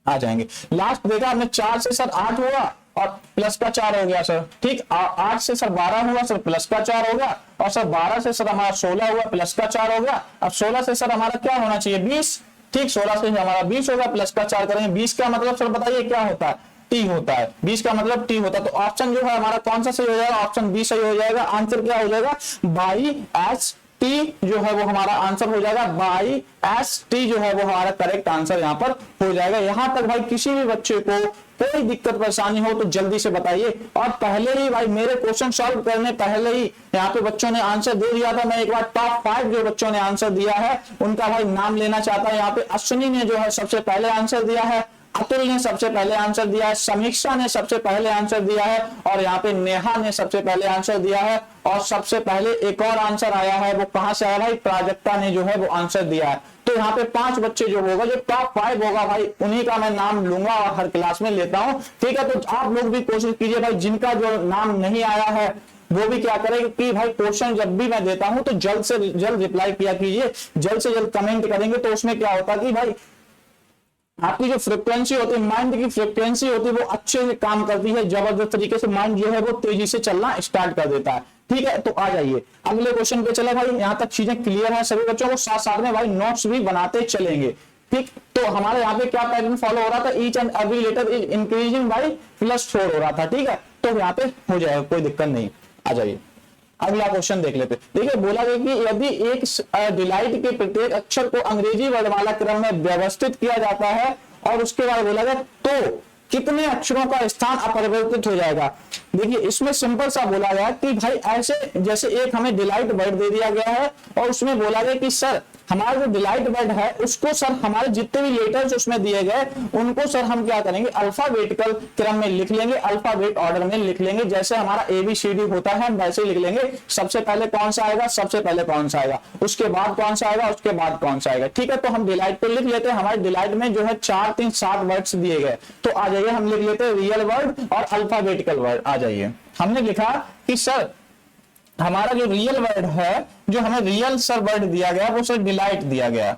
आ जाएंगे, लास्ट देखा हमने 4 से सर 8 हुआ और प्लस का 4 हो गया सर। ठीक, 8 से सर 12 हुआ सर, प्लस का 4 हो गया, और सर 12 से सर हमारा 16 हुआ, प्लस का 4 हो गया। अब 16 से सर हमारा क्या होना चाहिए, 20। ठीक, 16 से हमारा 20 होगा, प्लस का 4 करेंगे। 20 का मतलब सर बताइए क्या होता है, टी होता है। 20 का मतलब टी होता है। तो ऑप्शन जो है हमारा कौन सा सही हो जाएगा, ऑप्शन बी सही हो जाएगा। आंसर क्या हो जाएगा, बाई एस टी जो है वो हमारा आंसर हो जाएगा। बाई एस टी जो है वो हमारा करेक्ट आंसर यहाँ पर हो जाएगा। यहां तक भाई किसी भी बच्चे को कोई दिक्कत परेशानी हो तो जल्दी से बताइए। और पहले ही भाई मेरे क्वेश्चन सॉल्व करने पहले ही यहाँ पे बच्चों ने आंसर दे दिया था। मैं एक बार टॉप 5 जो बच्चों ने आंसर दिया है उनका भाई नाम लेना चाहता है। यहाँ पे अश्विनी ने जो है सबसे पहले आंसर दिया है, अतुल ने सबसे पहले आंसर दिया है, समीक्षा ने सबसे पहले आंसर दिया है, और यहाँ पे नेहा ने सबसे पहले आंसर दिया है। और सबसे पहले एक और आंसर आया है, वो कहां से आया भाई, प्राजक्ता ने जो है वो आंसर दिया है। तो यहाँ पे 5 बच्चे जो होगा, जो टॉप 5 होगा भाई, उन्हीं का मैं नाम लूंगा और हर क्लास में लेता हूँ। ठीक है, तो आप लोग भी कोशिश कीजिए भाई, जिनका जो नाम नहीं आया है वो भी क्या करें कि भाई क्वेश्चन जब भी मैं देता हूं तो जल्द से जल्द रिप्लाई किया कीजिए, जल्द से जल्द कमेंट करेंगे। तो उसमें क्या होता है कि भाई आपकी जो फ्रिक्वेंसी होती है, माइंड की फ्रिक्वेंसी होती है, वो अच्छे से काम करती है, जबरदस्त तरीके से माइंड जो है वो तेजी से चलना स्टार्ट कर देता है। ठीक है, तो आ जाइए अगले क्वेश्चन पे चले भाई। यहां तक चीजें क्लियर है सभी बच्चों को, साथ साथ में भाई नोट्स भी बनाते चलेंगे। ठीक, तो हमारे यहाँ पे क्या पैटर्न फॉलो हो रहा था, each and every letter is increasing by +4 हो रहा था। ठीक है, तो यहाँ पे हो जाएगा, कोई दिक्कत नहीं। आ जाइए अगला क्वेश्चन देख लेते। देखिए बोला गया कि यदि एक डिलाइट के प्रत्येक अक्षर को अंग्रेजी वर्णमाला क्रम में व्यवस्थित किया जाता है और उसके बाद बोला गया तो कितने अक्षरों का स्थान अपरिवर्तित हो जाएगा। देखिए इसमें सिंपल सा बोला गया कि भाई ऐसे जैसे एक हमें डिलाइट वर्ड दे दिया गया है और उसमें बोला गया कि सर हमारा जो डिलाइट वर्ड है उसको सर हमारे जितने भी लेटर्स उसमें दिए गए उनको सर हम क्या करेंगे अल्फाबेटिकल क्रम में लिख लेंगे, अल्फाबेट ऑर्डर में लिख लेंगे। जैसे हमारा ABCD होता है हम वैसे ही लिख लेंगे। सबसे पहले कौन सा आएगा, सबसे पहले कौन सा आएगा, उसके बाद कौन सा आएगा, उसके बाद कौन सा आएगा। ठीक है, तो हम डिलाइट को लिख लेते हैं। हमारे डिलाइट में जो है 4 3 7 वर्ड्स दिए गए, तो आ जाइए हम लिख लेते हैं रियल वर्ड और अल्फाबेटिकल वर्ड। आ जाइए हमने लिखा कि सर हमारा जो रियल वर्ड है, जो हमें रियल सर वर्ड दिया गया वो सर डिलाइट दिया गया।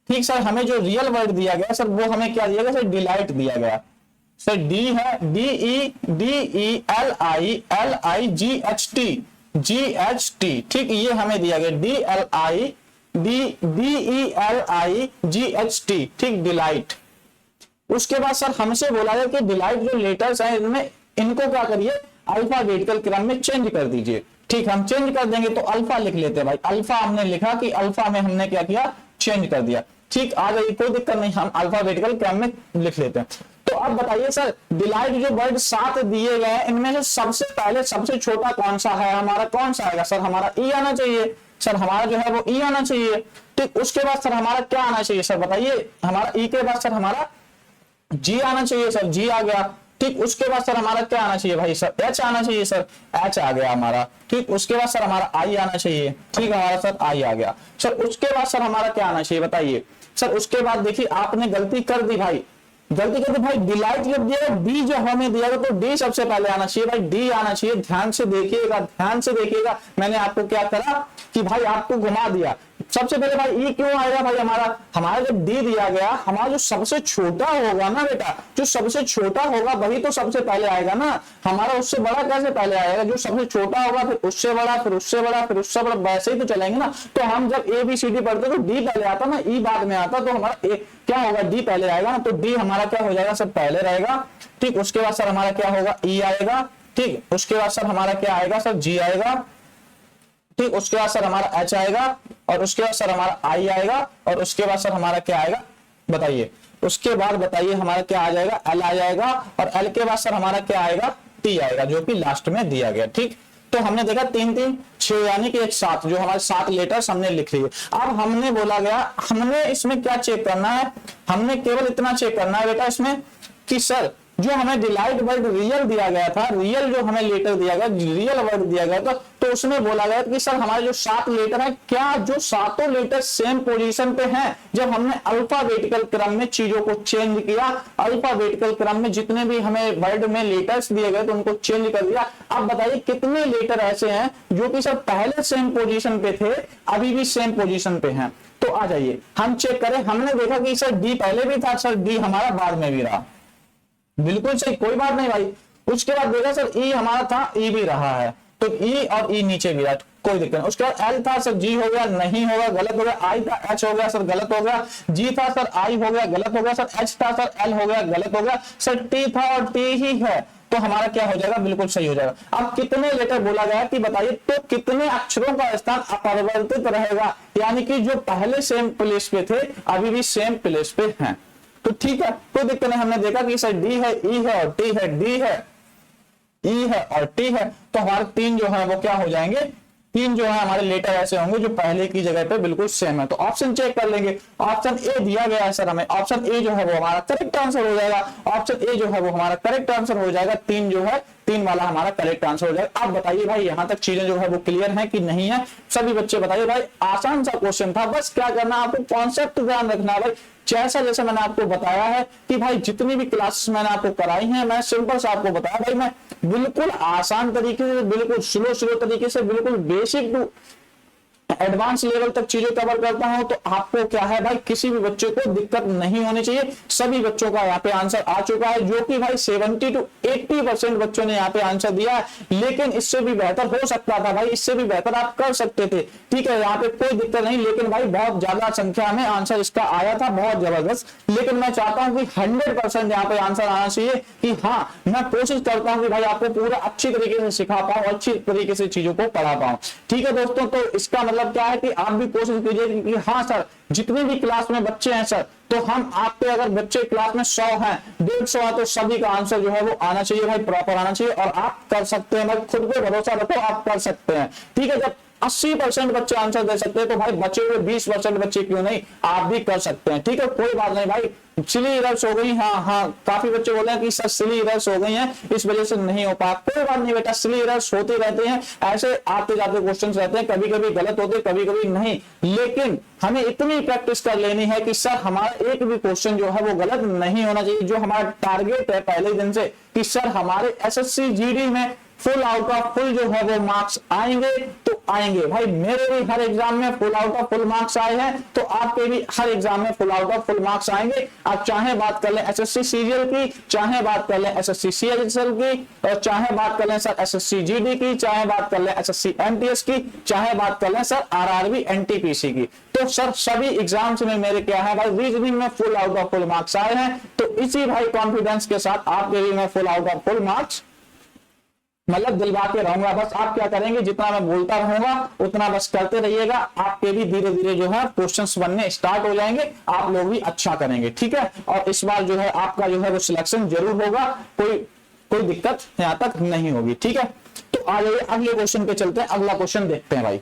ठीक सर, हमें जो रियल वर्ड दिया गया सर वो हमें क्या दिया गया सर, डिलाइट दिया गया। सर डी है DELIGHT, ठीक ये हमें दिया गया DELIGHT, ठीक डिलाइट। उसके बाद सर हमसे बोला गया कि डिलाइट जो लेटर्स हैं इनमें इनको क्या करिए अल्फाबेटिकल क्रम में चेंज कर दीजिए। ठीक हम चेंज कर देंगे तो अल्फा लिख लेते हैं भाई। अल्फा हमने लिखा कि अल्फा में हमने क्या किया, चेंज कर दिया। ठीक आ जाइए कोई दिक्कत नहीं, हम अल्फाबेटिकल क्रम में लिख लेते हैं। तो अब बताइए सर डिलाइट जो वर्ड 7 दिए गए इनमें से सबसे पहले सबसे छोटा कौन सा है, हमारा कौन सा आएगा सर, हमारा ई आना चाहिए। सर हमारा जो है वो ई आना चाहिए। ठीक उसके बाद सर हमारा क्या आना चाहिए सर बताइए, हमारा ई के बाद सर हमारा जी आना चाहिए। सर जी आ गया। ठीक उसके बाद सर हमारा क्या आना चाहिए भाई, सर एच आना चाहिए। सर एच आ गया हमारा। ठीक उसके बाद सर हमारा आई आना चाहिए। ठीक हमारा सर आई आ गया। सर उसके बाद सर हमारा क्या आना चाहिए बताइए। सर उसके बाद देखिए आपने गलती कर दी भाई, गलती कर दी भाई। डिलाइट जब दिया डी जो हमें दिया तो डी सबसे पहले आना चाहिए भाई, डी आना चाहिए। ध्यान से देखिएगा, ध्यान से देखिएगा। मैंने आपको क्या करा कि भाई आपको घुमा दिया। सबसे पहले भाई ई क्यों आएगा भाई, हमारा जब डी दिया गया हमारा जो सबसे छोटा होगा ना बेटा, जो सबसे छोटा होगा वही तो सबसे पहले आएगा ना। हमारा उससे बड़ा कैसे पहले आएगा, जो सबसे छोटा होगा फिर उससे बड़ा फिर उससे बड़ा फिर उससे बड़ा, वैसे ही तो चलेंगे ना। तो हम जब ABCD पढ़ते तो डी पहले आता ना, ई बाद में आता, तो हमारा क्या होगा डी पहले आएगा ना। तो डी हमारा क्या हो जाएगा सर पहले रहेगा। ठीक उसके बाद सर हमारा क्या होगा ई आएगा। ठीक उसके बाद सर हमारा क्या आएगा सर जी आएगा। ठीक उसके बाद सर हमारा एच आएगा और उसके बाद सर हमारा आई आएगा और उसके बाद सर हमारा क्या आएगा बताइए। उसके बाद बताइए हमारा क्या आ जाएगा, एल आ जाएगा और एल के बाद सर हमारा क्या आएगा, टी आएगा, जो कि लास्ट में दिया गया। ठीक तो हमने देखा 3 3 6 यानी कि एक 7, जो हमारे 7 लेटर्स हमने लिख लिए। अब हमने बोला गया हमने इसमें क्या चेक करना है, हमने केवल इतना चेक करना है बेटा इसमें कि सर जो हमें डिलाइट वर्ड रियल दिया गया था, रियल जो हमें लेटर दिया गया, रियल वर्ड दिया गया था, तो उसमें बोला गया कि सर हमारे जो 7 लेटर है क्या जो सातों लेटर सेम पोजीशन पे हैं। जब हमने अल्फाबेटिकल क्रम में चीजों को चेंज किया, अल्फाबेटिकल क्रम में जितने भी हमें वर्ड में लेटर्स दिए गए तो उनको चेंज कर दिया। अब बताइए कितने लेटर ऐसे हैं जो कि सर पहले सेम पोजीशन पे थे, अभी भी सेम पोजीशन पे हैं। तो आ जाइए हम चेक करें। हमने देखा कि सर डी पहले भी था, सर डी हमारा बाद में भी रहा, बिल्कुल सही, कोई बात नहीं भाई। उसके बाद देखा सर ई हमारा था, ई भी रहा है, तो ई और ई नीचे भी रहा, कोई दिक्कत नहीं। उसके बाद एल था सर जी हो गया, नहीं होगा, गलत हो गया। आई था एच हो गया सर, गलत हो गया। जी था सर आई हो गया, गलत हो गया। सर एच था सर एल हो गया, गलत हो गया। सर टी था और टी ही है, तो हमारा क्या हो जाएगा, बिल्कुल सही हो जाएगा। अब कितने लेटर बोला गया कि बताइए, तो कितने अक्षरों का स्थान अपरिवर्तित रहेगा, यानी कि जो पहले सेम प्लेस पे थे अभी भी सेम प्लेस पे हैं। तो ठीक है, कोई दिक्कत नहीं। हमने देखा कि सर डी है, ई है और टी है, डी है, ई है और टी है, तो हमारे 3 जो है वो क्या हो जाएंगे, 3 जो है हमारे लेटर ऐसे होंगे जो पहले की जगह पे बिल्कुल सेम है। तो ऑप्शन चेक कर लेंगे। ऑप्शन ए दिया गया है सर हमें, ऑप्शन ए जो है वो हमारा करेक्ट आंसर हो जाएगा। ऑप्शन ए जो है वो हमारा करेक्ट आंसर हो जाएगा। 3 जो है 3 वाला हमारा करेक्ट आंसर हो जाएगा। आप बताइए भाई यहां तक चीजें जो है वो क्लियर है कि नहीं है, सभी बच्चे बताइए। भाई आसान सा क्वेश्चन था, बस क्या करना आपको कॉन्सेप्ट ध्यान रखना है भाई। जैसे मैंने आपको बताया है कि भाई जितनी भी क्लासेस मैंने आपको कराई हैं, मैं सिंपल से आपको बताया भाई, मैं बिल्कुल आसान तरीके से, बिल्कुल स्लो तरीके से, बिल्कुल बेसिक टू एडवांस लेवल तक चीजें कवर करता हूं, तो आपको क्या है भाई, किसी भी बच्चे को दिक्कत नहीं होनी चाहिए। सभी बच्चों का यहाँ पे आंसर आ चुका है, जो कि भाई 70 to 80% बच्चों ने यहाँ पे आंसर दिया है। लेकिन इससे भी बेहतर हो सकता था भाई, इससे भी बेहतर आप कर सकते थे, ठीक है, यहाँ पे कोई दिक्कत नहीं। लेकिन भाई बहुत ज्यादा संख्या में आंसर इसका आया था, बहुत जबरदस्त। लेकिन मैं चाहता हूं कि 100% यहाँ पे आंसर आना चाहिए, कि हाँ मैं कोशिश करता हूं कि भाई आपको पूरा अच्छी तरीके से सिखा पाऊं, अच्छी तरीके से चीजों को पढ़ा पाऊं, ठीक है दोस्तों। तो इसका मतलब क्या है कि आप भी कोशिश कीजिए कि हाँ सर, जितने भी क्लास में बच्चे हैं सर, तो हम आपके अगर बच्चे क्लास में 100 हैं, 150 है, तो सभी का आंसर जो है वो आना चाहिए भाई, प्रॉपर आना चाहिए। और आप कर सकते हैं भाई, खुद पे भरोसा रखो, आप कर सकते हैं, ठीक है। जब 80% बच्चे आंसर दे सकते हैं, तो भाई बचे हुए 20% बच्चे क्यों नहीं, आप भी कर सकते हैं, ठीक है। कोई बात नहीं भाई, सिली एरर्स हो गई, हाँ, काफी बच्चे बोल रहे हैं कि सर सिली एरर्स हो गई हैं, इस वजह से नहीं हो पाया। कोई बात नहीं बेटा, सिली एरर्स होते रहते हैं, ऐसे आते जाते क्वेश्चंस रहते हैं, कभी कभी गलत होते, कभी कभी नहीं। लेकिन हमें इतनी प्रैक्टिस कर लेनी है कि सर हमारा एक भी क्वेश्चन जो है वो गलत नहीं होना चाहिए। जो हमारा टारगेट है पहले दिन से कि सर हमारे एसएससी जीडी में फुल आउट ऑफ फुल जो है वो मार्क्स आएंगे, तो आएंगे भाई। मेरे भी हर एग्जाम में full out of full marks आए हैं, तो आपके भी हर एग्जाम में full out of full marks आएंगे। आप चाहे बात कर लें एसएससी सीजीएल की, चाहे बात कर लें एसएससी सीएचएसएल की, और चाहे बात कर लें सर एसएससी जीडी की, चाहे बात कर लें एसएससी एमटीएस की, चाहे बात कर लें सर आरआरबी एनटीपीसी की। तो सर सभी एग्जाम्स में मेरे क्या है भाई, रीजनिंग में full out of full marks आए हैं। तो इसी भाई कॉन्फिडेंस के साथ आपके भी मैं full out of full marks मतलब दिलवा के रहूंगा। बस आप क्या करेंगे, जितना मैं बोलता रहूंगा उतना बस करते रहिएगा, आपके भी धीरे धीरे जो है क्वेश्चंस बनने स्टार्ट हो जाएंगे, आप लोग भी अच्छा करेंगे, ठीक है। और इस बार जो है आपका जो है वो सिलेक्शन जरूर होगा, कोई दिक्कत यहाँ तक नहीं होगी, ठीक है। तो आ जाइए अगले क्वेश्चन पे चलते हैं, अगला क्वेश्चन देखते हैं भाई,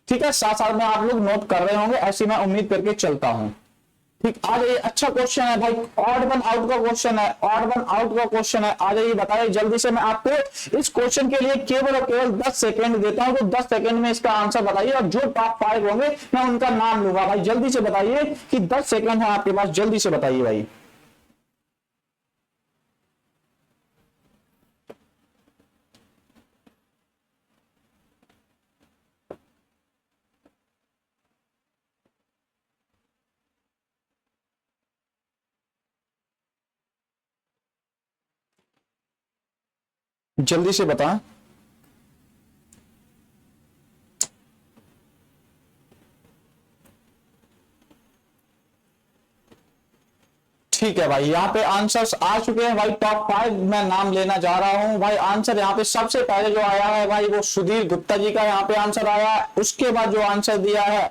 ठीक है। साथ साथ में आप लोग नोट कर रहे होंगे, ऐसी मैं उम्मीद करके चलता हूं, ठीक। आ जाइए, अच्छा क्वेश्चन है भाई, ऑड वन आउट का क्वेश्चन है, ऑड वन आउट का क्वेश्चन है। आ जाइए बताइए जल्दी से, मैं आपको इस क्वेश्चन के लिए केवल और केवल 10 सेकंड देता हूं, तो 10 सेकंड में इसका आंसर बताइए, और जो टॉप 5 होंगे मैं उनका नाम लूंगा भाई। जल्दी से बताइए कि 10 सेकंड है आपके पास, जल्दी से बताइए भाई। जल्दी से बताएं। ठीक है भाई, यहाँ पे आंसर्स आ चुके हैं भाई। टॉप 5 मैं नाम लेना जा रहा हूं भाई। आंसर यहाँ पे सबसे पहले जो आया है भाई, वो सुधीर गुप्ता जी का यहाँ पे आंसर आया है। उसके बाद जो आंसर दिया है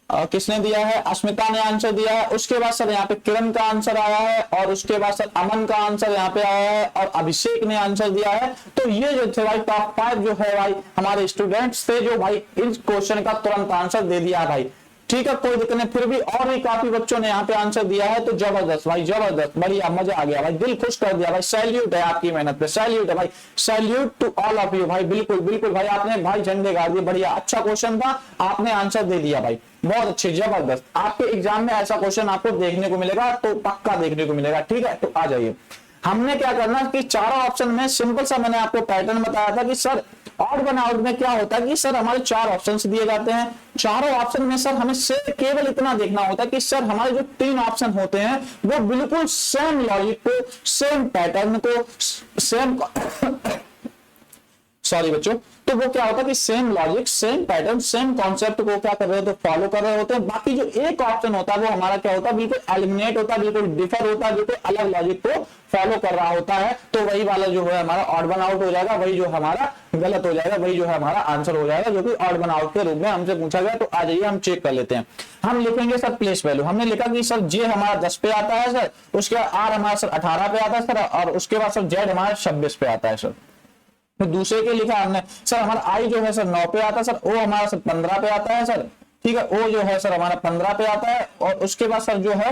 किसने दिया है, अस्मिता ने आंसर दिया है। उसके बाद सर यहाँ पे किरण का आंसर आया है, और उसके बाद सर अमन का आंसर यहाँ पे आया है, और अभिषेक ने आंसर दिया है। तो ये जो थे भाई टॉप 5 जो है भाई हमारे स्टूडेंट्स थे, जो भाई इस क्वेश्चन का तुरंत आंसर दे दिया है भाई, ठीक है। कोई दिक्कत नहीं, फिर भी और भी काफी बच्चों ने यहाँ पे आंसर दिया है, तो जबरदस्त भाई, जबरदस्त, बढ़िया, मजा आ गया भाई, दिल खुश कर दिया भाई। सैल्यूट है आपकी मेहनत पे, सैल्यूट है भाई, salute to all of you भाई। बिल्कुल बिल्कुल भाई, आपने भाई झंडे गाड़ दिए, बढ़िया, अच्छा क्वेश्चन था, आपने आंसर दे दिया भाई, बहुत अच्छे, जबरदस्त। आपके एग्जाम में ऐसा क्वेश्चन आपको देखने को मिलेगा, तो पक्का देखने को मिलेगा, ठीक है। तो आ जाइए, हमने क्या करना कि चारों ऑप्शन में सिंपल सा मैंने आपको पैटर्न बताया था कि सर ऑड वन आउट में क्या होता है कि सर हमारे 4 ऑप्शंस दिए जाते हैं। चारों ऑप्शन में सर हमें सिर्फ केवल इतना देखना होता है कि सर हमारे जो 3 ऑप्शन होते हैं वो बिल्कुल सेम लॉजिक को, सेम पैटर्न को, सेम सॉरी बच्चों, तो वो क्या होता है कि same logic, same pattern, same concept को क्या कर रहे होते हैं, फॉलो कर रहे होते हैं। बाकी जो एक ऑप्शन होता है वो हमारा क्या होता है, बिल्कुल एलिमिनेट होता है, बिल्कुल डिफर होता है, बिल्कुल अलग लॉजिक को फॉलो कर रहा होता है। तो वही वाला जो है हमारा ऑड वन आउट हो जाएगा, वही जो हमारा गलत हो जाएगा, वही जो है हमारा आंसर हो जाएगा, जो कि ऑड वन आउट के रूप में हमसे पूछा गया। तो आ जाइए हम चेक कर लेते हैं। हम लिखेंगे सर प्लेस वैल्यू, हमने लिखा कि सर जे हमारा 10 पे आता है सर, उसके बाद आर हमारा सर 18 पे आता है सर, और उसके बाद सर जेड हमारा 26 पे आता है सर। फिर दूसरे के लिखा हमने सर हमारा आई जो है सर 9 पे आता है सर, ओ हमारा सर 15 पे आता है सर, ठीक है, ओ जो है सर हमारा 15 पे आता है, और उसके बाद सर जो है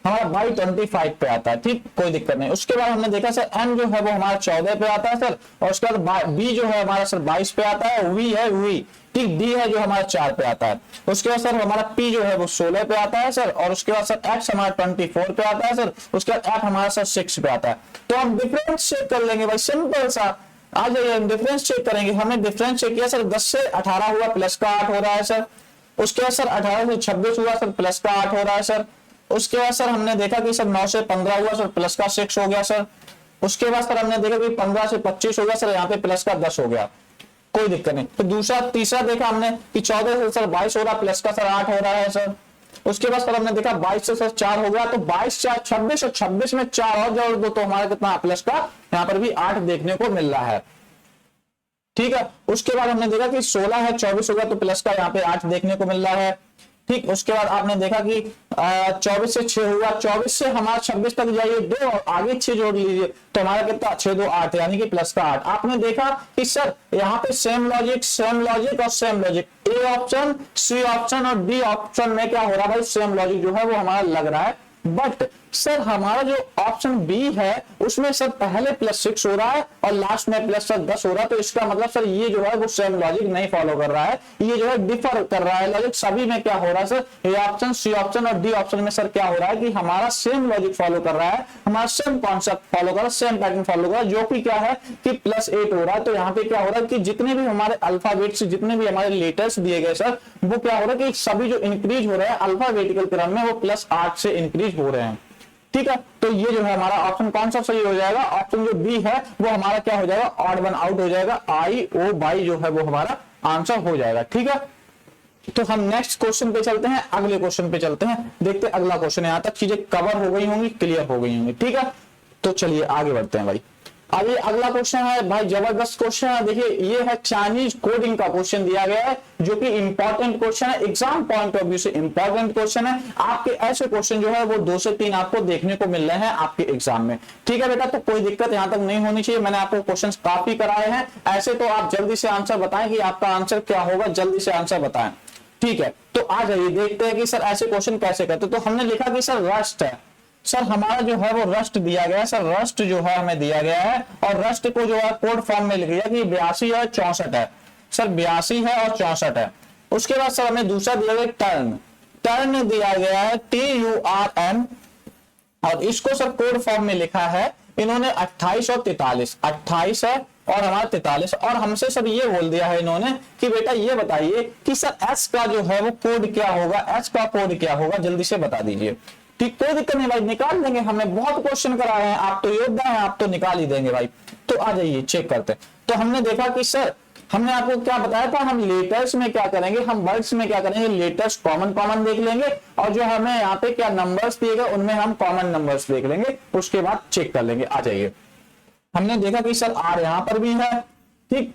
हमारा वाई 25 पे आता है, ठीक, कोई दिक्कत नहीं। उसके बाद हमने देखा सर एम जो है वो हमारा 14 पे आता है सर, और उसके बाद बी जो है हमारा सर 22 पे आता है, वी है वी, ठीक, डी है जो हमारा 4 पे आता है। उसके बाद सर हमारा पी जो है वो 16 पे आता है सर, और उसके बाद सर एक्स हमारा 24 पे आता है सर, उसके बाद एफ हमारा सर 6 पे आता है। तो हम डिफरेंस चेक कर लेंगे भाई, सिंपल सा आ जाइए डिफरेंस चेक करेंगे। हमने डिफरेंस चेक किया सर, 10 से 18 हुआ प्लस का 8 हो रहा है सर। उसके बाद सर 18 से 26 हुआ सर प्लस का 8 हो रहा है सर। उसके बाद सर हमने देखा कि सर 9 से 15 हुआ सर प्लस का 6 हो गया सर। उसके बाद सर हमने देखा कि 15 से 25 हो गया सर, यहाँ पे प्लस का 10 हो गया, कोई दिक्कत नहीं। तो दूसरा तीसरा देखा हमने कि 14 से सर 22 हो रहा, प्लस का सर 8 हो रहा है सर। उसके बाद सर हमने देखा 22 से सर 4 हो गया, तो 22 4 26 और 26 में 4 और जोड़ दो तो हमारा कितना प्लस का यहाँ पर भी 8 देखने को मिल रहा है। ठीक है, उसके बाद हमने देखा कि 16 है 24 होगा तो प्लस का यहाँ पे 8 देखने को मिल रहा है। ठीक, उसके बाद आपने देखा कि 24 से 6 हुआ, 24 से हमारा 26 तक जाइए 2 और आगे 6 जोड़ लीजिए तो हमारा कितना 6 2 8 यानी कि प्लस का 8। आपने देखा कि सर यहाँ पे सेम लॉजिक और same logic, A option C option और डी ऑप्शन में क्या हो रहा है भाई, सेम लॉजिक जो है वो हमारा लग रहा है। बट सर हमारा जो ऑप्शन बी है उसमें सर पहले +6 हो रहा है और लास्ट में प्लस सर 10 हो रहा है, तो इसका मतलब सर ये जो है वो सेम लॉजिक नहीं फॉलो कर रहा है, ये जो है डिफर कर रहा है लॉजिक। सभी में क्या हो रहा है sir, A option C option और डी ऑप्शन में सर क्या हो रहा है कि हमारा सेम लॉजिक फॉलो कर रहा है, हमारा सेम कॉन्सेप्ट फॉलो कर रहा है, सेम पैटर्न फॉलो कर रहा है, जो कि क्या है कि +8 हो रहा है। तो यहाँ पे क्या हो रहा है कि जितने भी हमारे अल्फाबेट से जितने भी हमारे लेटर्स दिए गए सर, वो क्या हो रहा है कि सभी जो इंक्रीज हो रहे हैं अल्फाबेटिकल क्रम में वो +8 से इंक्रीज हो रहे हैं। ठीक है, तो ये जो है हमारा ऑप्शन कौन सा सही हो जाएगा, ऑप्शन जो बी है वो हमारा क्या हो जाएगा, ऑड वन आउट हो जाएगा, आई ओ बाई जो है वो हमारा आंसर हो जाएगा। ठीक है, तो हम नेक्स्ट क्वेश्चन पे चलते हैं, अगले क्वेश्चन पे चलते हैं, देखते हैं अगला क्वेश्चन। यहां तक चीजें कवर हो गई होंगी, क्लियर हो गई होंगी। ठीक है, तो चलिए आगे बढ़ते हैं भाई। अब ये अगला क्वेश्चन है भाई, जबरदस्त क्वेश्चन है। देखिए ये है चाइनीज कोडिंग का क्वेश्चन दिया गया है, जो कि इंपॉर्टेंट क्वेश्चन है, एग्जाम पॉइंट ऑफ व्यू से इंपॉर्टेंट क्वेश्चन है। आपके ऐसे क्वेश्चन जो है वो 2 से 3 आपको देखने को मिल रहे हैं आपके एग्जाम में। ठीक है बेटा, तो कोई दिक्कत यहां तक नहीं होनी चाहिए। मैंने आपको क्वेश्चन काफी कराए हैं, ऐसे तो आप जल्दी से आंसर बताएं कि आपका आंसर क्या होगा, जल्दी से आंसर बताएं। ठीक है, तो आ जाइए देखते हैं कि सर ऐसे क्वेश्चन कैसे करते। तो हमने लिखा कि सर रस्ट है, सर हमारा जो है वो रस्ट दिया गया है, सर रस्ट जो है हमें दिया गया है और रस्ट को जो है कोड फॉर्म में लिख दिया कि 82 है 64 है, सर 82 है और 64 है। उसके बाद सर हमें दूसरा दिया गया टर्न दिया गया है TURN और इसको सर कोड फॉर्म में लिखा है इन्होंने 28 और 43, 28 है और हमारा 43 और हमसे सर ये बोल दिया है इन्होंने कि बेटा ये बताइए कि सर एस का जो है वो कोड क्या होगा, एस का कोड क्या होगा, जल्दी से बता दीजिए। ठीक, कोई दिक्कत नहीं भाई, निकाल देंगे, हमने बहुत क्वेश्चन कराए हैं, आप तो योद्धा हैं, आप तो निकाल ही देंगे भाई। तो आ जाइए चेक करते हैं। तो हमने देखा कि सर हमने आपको क्या बताया था, हम लेटर्स में क्या करेंगे, हम वर्ड्स में क्या करेंगे, लेटर्स कॉमन देख लेंगे और जो हमें यहाँ पे क्या नंबर्स दिए गए उनमें हम कॉमन नंबर्स देख लेंगे, उसके बाद चेक कर लेंगे। आ जाइए, हमने देखा कि सर आर यहाँ पर भी है, ठीक,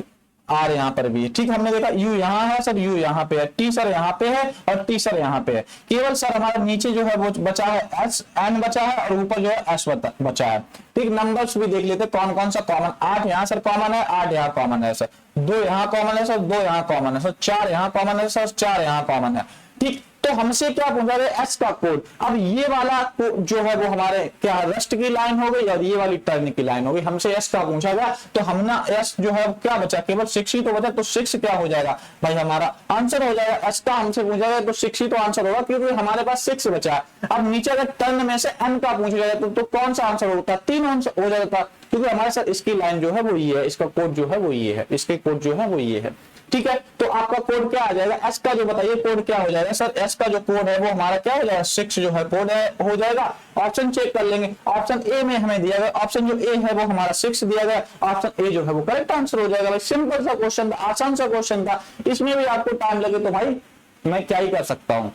आर यहाँ पर भी है, ठीक, हमने देखा यू यहाँ है सर, यू यहाँ पे है, टी सर यहाँ पे है और टी सर यहाँ पे है। केवल सर हमारे नीचे जो है वो बचा है एस एन बचा है और ऊपर जो है एस बचा है। ठीक, नंबर्स भी देख लेते कौन कौन सा कॉमन, 8 यहाँ सर कॉमन है, 8 यहाँ कॉमन है सर, 2 यहाँ कॉमन है सर, 2 यहाँ कॉमन है सर, 4 यहाँ कॉमन है सर, 4 यहाँ कॉमन है। ठीक, तो हमसे क्या पूछा गया, एस का कोड। अब ये वाला जो है वो हमारे क्या रस्ट की लाइन हो गई और ये वाली टर्न की लाइन हो गई, हमसे एस का पूछा गया तो हमने एस जो है क्या बचा, केवल 6 ही तो बचा, तो 6 क्या हो जाएगा भाई, हमारा आंसर हो जाएगा। एस का हमसे पूछा गया तो 6 ही तो आंसर होगा क्योंकि हमारे पास 6 बचा है। अब नीचे अगर टर्न में से एन का पूछा जाए तो कौन सा आंसर होता, 3 आंसर हो जाता, क्योंकि हमारे साथ इसकी लाइन जो है वो ये है, इसका कोड जो है वो ये है, इसके कोड जो है वो ये है। ठीक है, तो आपका कोड क्या आ जाएगा, एस का जो बताइए कोड क्या हो जाएगा सर, एस का जो कोड है वो हमारा क्या हो जाएगा, 6 जो है कोड है हो जाएगा। ऑप्शन चेक कर लेंगे, ऑप्शन ए में हमें दिया गया, ऑप्शन जो ए है वो हमारा 6 दिया गया, ऑप्शन ए जो है वो करेक्ट आंसर हो जाएगा। भाई सिंपल सा क्वेश्चन था, आसान सा क्वेश्चन था, इसमें भी आपको टाइम लगे तो भाई मैं क्या ही कर सकता हूं।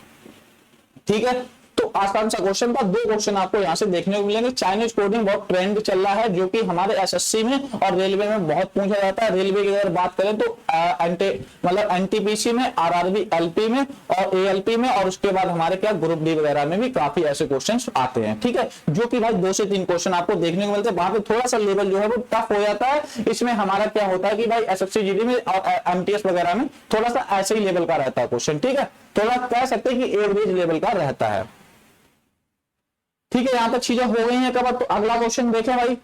ठीक है, तो आसान सा क्वेश्चन था, 2 क्वेश्चन आपको यहां से देखने को मिलेंगे। चाइनीज कोडिंग बहुत ट्रेंड चल रहा है, जो कि हमारे एसएससी में और रेलवे में बहुत पूछा जाता है। रेलवे की अगर बात करें तो मतलब एनटीपीसी में, आरआरबी एलपी में और एएलपी में, और उसके बाद हमारे क्या ग्रुप डी वगैरह में भी काफी ऐसे क्वेश्चन आते हैं। ठीक है, जो कि भाई 2 से 3 क्वेश्चन आपको देखने को मिलते हैं, वहां पे थोड़ा सा लेवल जो है वो टफ हो जाता है। इसमें हमारा क्या होता है कि भाई एसएससी जीडी में और एमटीएस वगैरह में थोड़ा सा ऐसे ही लेवल का रहता है क्वेश्चन। ठीक है, थोड़ा कह सकते हैं कि एवरेज लेवल का रहता है। ठीक है, यहां तक चीजें हो गई हैं कवर। तो अगला क्वेश्चन देखें भाई,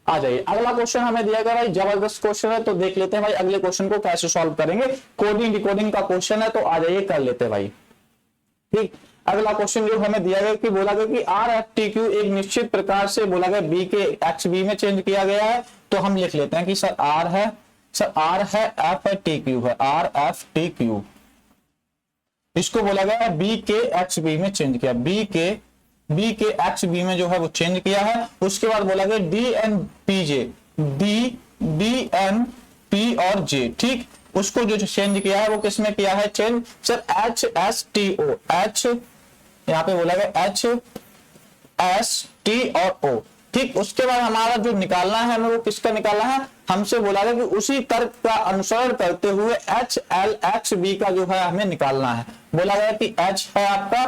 आ जाइए। अगला क्वेश्चन हमें दिया गया भाई, जबरदस्त क्वेश्चन है, तो देख लेते हैं भाई अगले क्वेश्चन को कैसे सॉल्व करेंगे। कोडिंग डिकोडिंग का क्वेश्चन है, तो आ जाइए कर लेते हैं भाई। ठीक, अगला क्वेश्चन जो हमें दिया गया कि बोला गया कि आर एफ टी क्यू एक निश्चित प्रकार से बोला गया बी के एक्स बी में चेंज किया गया है, तो हम लिख लेते हैं कि सर आर है, सर आर है, एफ है, टी क्यू है, आर एफ टी क्यू। इसको बोला गया बी के एक्स बी में चेंज किया, बी के एक्स बी में जो है वो चेंज किया है। उसके बाद बोला गया D N P J, D N P और जे, ठीक। उसको जो चेंज किया है वो किसमें किया है change, sir H S T O, H यहाँ पे बोला गया एच एस टी और ओ, ठीक। उसके बाद हमारा जो निकालना है हमें वो किसका निकालना है, हमसे बोला गया कि उसी तर्क का अनुसरण करते हुए एच एल एक्स बी का जो है हमें निकालना है। बोला गया कि एच है आपका,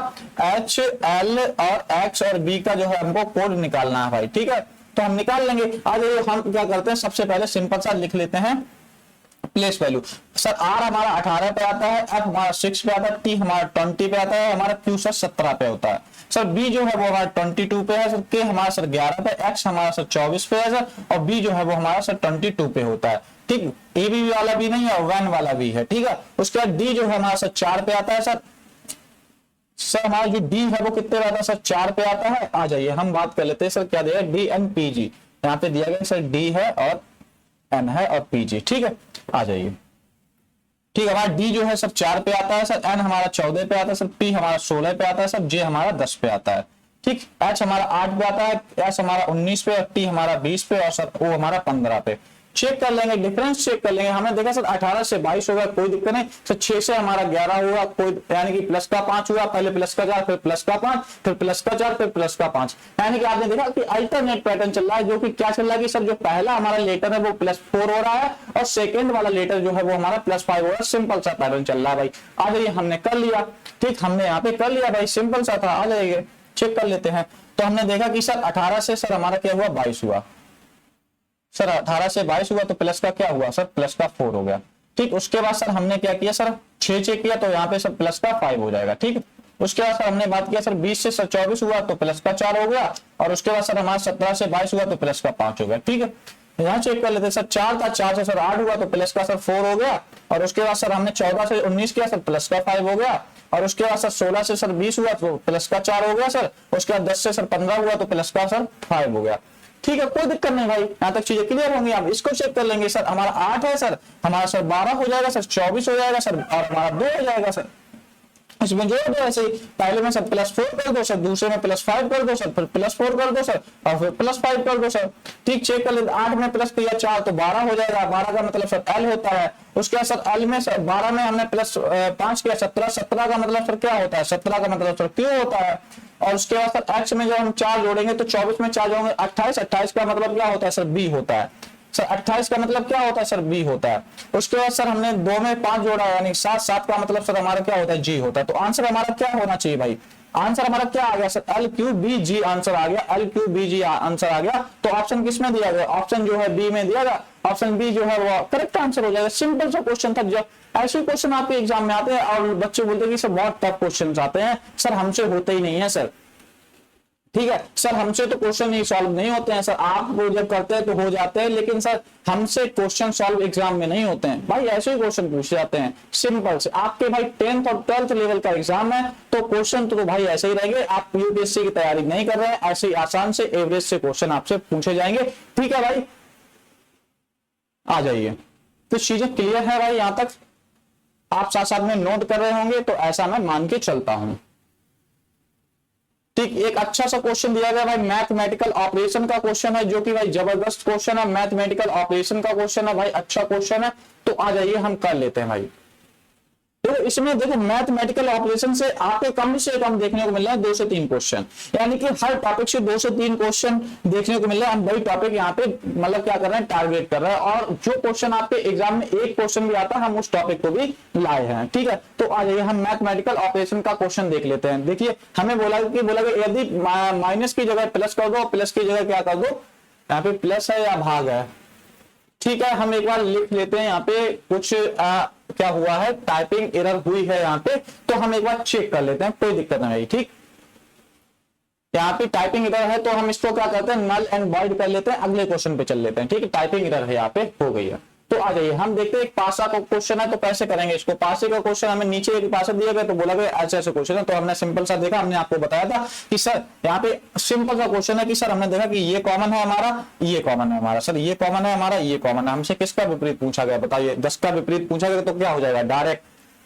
एच एल और एक्स और बी का जो है हमको कोड निकालना है भाई, ठीक है। तो हम निकाल लेंगे। आज हम क्या करते हैं, सबसे पहले सिंपल सा लिख लेते हैं प्लेस वैल्यू। सर आर हमारा 18 पे आता है, एफ हमारा 6 पे आता है, टी हमारा 20 पे आता है, हमारा क्यू सर 17 पे होता है। सर बी जो है वो हमारा 22 पे है, सर के हमारा सर 11 पे, एक्स हमारा सर 24 पे है सर, और बी जो है वो हमारा सर 22 पे होता है, ठीक। ए बी वाला भी नहीं है और वैन वाला भी है, ठीक है। उसके बाद डी जो है हमारा सर 4 पे आता है सर, सर हमारा जो डी है वो कितने पे आता है सर 4 पे आता है। आ जाइए हम बात कर लेते हैं सर क्या दिया है, डी एन पी जी, यहाँ पे दिया गया सर डी है और एन है और पी जी, ठीक है। आ जाइए, ठीक है। हमारा डी जो है सर 4 पे आता है सर, एन हमारा 14 पे आता है सर, पी हमारा 16 पे आता है सर, जे हमारा 10 पे आता है, ठीक। एच हमारा 8 पे आता है, एस हमारा 19 पे, टी हमारा 20 पे और सर ओ हमारा 15 पे। चेक कर लेंगे, डिफरेंस चेक कर लेंगे। हमने देखा सर 18 से 22 होगा, कोई दिक्कत नहीं। सर 6 से हमारा 11 हुआ, कोई यानी कि प्लस का 5 हुआ, पहले प्लस का 4 फिर प्लस का 5 फिर प्लस का 4 फिर प्लस का 5, यानी कि आपने देखा कि अल्टरनेट पैटर्न चल रहा है, जो कि क्या चल रहा है कि सर जो पहला हमारा लेटर है वो +4 हो रहा है और सेकेंड वाला लेटर जो है वो हमारा +5 हो रहा है। सिंपल सा पैटर्न चल रहा है भाई। आ जाइए, हमने कर लिया, ठीक, हमने यहाँ पे कर लिया भाई, सिंपल सा था। आ जाइए चेक कर लेते हैं। तो हमने देखा कि सर 18 से सर हमारा क्या हुआ 22 हुआ, सर 18 से 22 हुआ तो प्लस का क्या हुआ सर प्लस का 4 हो गया, ठीक। उसके बाद सर हमने क्या किया सर 6 चेक किया तो यहाँ पे सर प्लस का 5 हो जाएगा, ठीक। उसके बाद सर हमने बात किया सर 20 से सर 24 हुआ तो प्लस का 4 हो गया, और उसके बाद सर हमारा 17 से 22 हुआ तो प्लस का 5 हो गया, ठीक है। यहाँ चेक कर लेते सर 4 था, 4 से सर 8 हुआ तो प्लस का सर 4 हो गया, और उसके बाद सर हमने 14 से 19 किया सर प्लस का 5 हो गया, और उसके बाद सर 16 से सर 20 हुआ तो प्लस का 4 हो गया सर, उसके बाद 10 से सर 15 हुआ तो प्लस का सर 5 हो गया, ठीक है। कोई दिक्कत नहीं भाई, यहाँ तक चीजें क्लियर होंगी। आप इसको चेक कर लेंगे, सर हमारा 8 है सर, हमारा सर 12 हो जाएगा सर, 24 हो जाएगा सर, और हमारा 2 हो जाएगा सर। इसमें जोड़ दो ऐसे ही, पहले में सर +4 कर दो सर, दूसरे में +5 कर दो सर, फिर +4 कर दो सर, और फिर +5 कर दो सर, ठीक। चेक कर लेते, 8 में प्लस किया 4 तो 12 हो जाएगा, 12 का मतलब सर L होता है। उसके बाद सर L में सर 12 में हमने +5 किया 17, 17 का मतलब सर क्या होता है, 17 का मतलब सर Q होता है। और उसके बाद सर X में जब हम 4 जोड़ेंगे तो 24 में 4 जोड़ेंगे 28, 28 का मतलब क्या होता है सर B होता है सर, 28 का मतलब क्या होता है सर B होता है। उसके बाद सर हमने 2 में 5 जोड़ा यानी 7, 7 का मतलब सर हमारा क्या होता है G होता है। तो आंसर हमारा क्या होना चाहिए भाई, आंसर हमारा क्या आ गया सर LQBG आंसर आ गया, LQBG आंसर आ गया। तो ऑप्शन किसमें दिया गया, ऑप्शन जो है बी में दिया गया, ऑप्शन बी जो है वो करेक्ट आंसर हो जाएगा। सिंपल सा क्वेश्चन था। जब ऐसे क्वेश्चन आपके एग्जाम में आते हैं और बच्चे बोलते हैं कि सर बहुत टफ क्वेश्चन आते हैं, सर हमसे होते ही नहीं है सर, ठीक है। सर हमसे तो क्वेश्चन नहीं सॉल्व नहीं होते हैं सर, आप वो जब करते हैं तो हो जाते हैं, लेकिन सर हमसे क्वेश्चन सॉल्व एग्जाम में नहीं होते हैं भाई। ऐसे ही क्वेश्चन पूछे जाते हैं सिंपल से। आपके भाई 10th और 12th लेवल का एग्जाम है तो क्वेश्चन तो भाई ऐसे ही रहेंगे। आप यूपीएससी की तैयारी नहीं कर रहे हैं, ऐसे ही आसान से एवरेज से क्वेश्चन आपसे पूछे जाएंगे, ठीक है भाई। आ जाइए, तो चीजें क्लियर है भाई, यहां तक आप साथ साथ में नोट कर रहे होंगे, तो ऐसा मैं मान के चलता हूं, ठीक। एक अच्छा सा क्वेश्चन दिया गया भाई, मैथमेटिकल ऑपरेशन का क्वेश्चन है, जो कि भाई जबरदस्त क्वेश्चन है। मैथमेटिकल ऑपरेशन का क्वेश्चन है भाई, अच्छा क्वेश्चन है। तो आ जाइए हम कर लेते हैं भाई। तो इसमें देखो मैथमेटिकल ऑपरेशन से आपको कम से कम देखने को मिल रहा है 2 से 3 क्वेश्चन, यानी कि हर टॉपिक से 2 से 3 क्वेश्चन देखने को मिल रहा है। हम वही टॉपिक यहाँ पे मतलब क्या कर रहे हैं, टारगेट कर रहे हैं, और जो क्वेश्चन आपके एग्जाम में एक क्वेश्चन भी आता है हम उस टॉपिक को भी लाए हैं, ठीक है। तो आ जाइए हम मैथमेटिकल ऑपरेशन का क्वेश्चन देख लेते हैं। देखिए हमें बोला यदि माइनस की जगह प्लस कर दो, प्लस की जगह क्या कर दो, यहाँ पे प्लस है या भाग है, ठीक है। हम एक बार लिख लेते हैं यहाँ पे कुछ क्या हुआ है, टाइपिंग एरर हुई है यहाँ पे, तो हम एक बार चेक कर लेते हैं, कोई दिक्कत नहीं है, ठीक। यहाँ पे टाइपिंग एरर है तो हम इसको क्या करते हैं, नल एंड वॉइड कर लेते हैं, अगले क्वेश्चन पे चल लेते हैं, ठीक है। टाइपिंग एरर है यहाँ पे हो गई है, तो आ जाइए, हम देखते हैं एक पासा का क्वेश्चन है तो कैसे करेंगे इसको। पासे का क्वेश्चन हमें नीचे एक पासा दिया गया तो बोला गया ऐसे ऐसे क्वेश्चन है, तो हमने सिंपल सा देखा, हमने आपको बताया था कि सर यहाँ पे सिंपल सा क्वेश्चन है कि सर हमने देखा कि ये कॉमन है हमारा, ये कॉमन है हमारा, सर ये कॉमन है हमारा, ये कॉमन है, हमसे किसका विपरीत पूछा गया बताइए, 10 का विपरीत पूछा गया तो क्या हो जाएगा,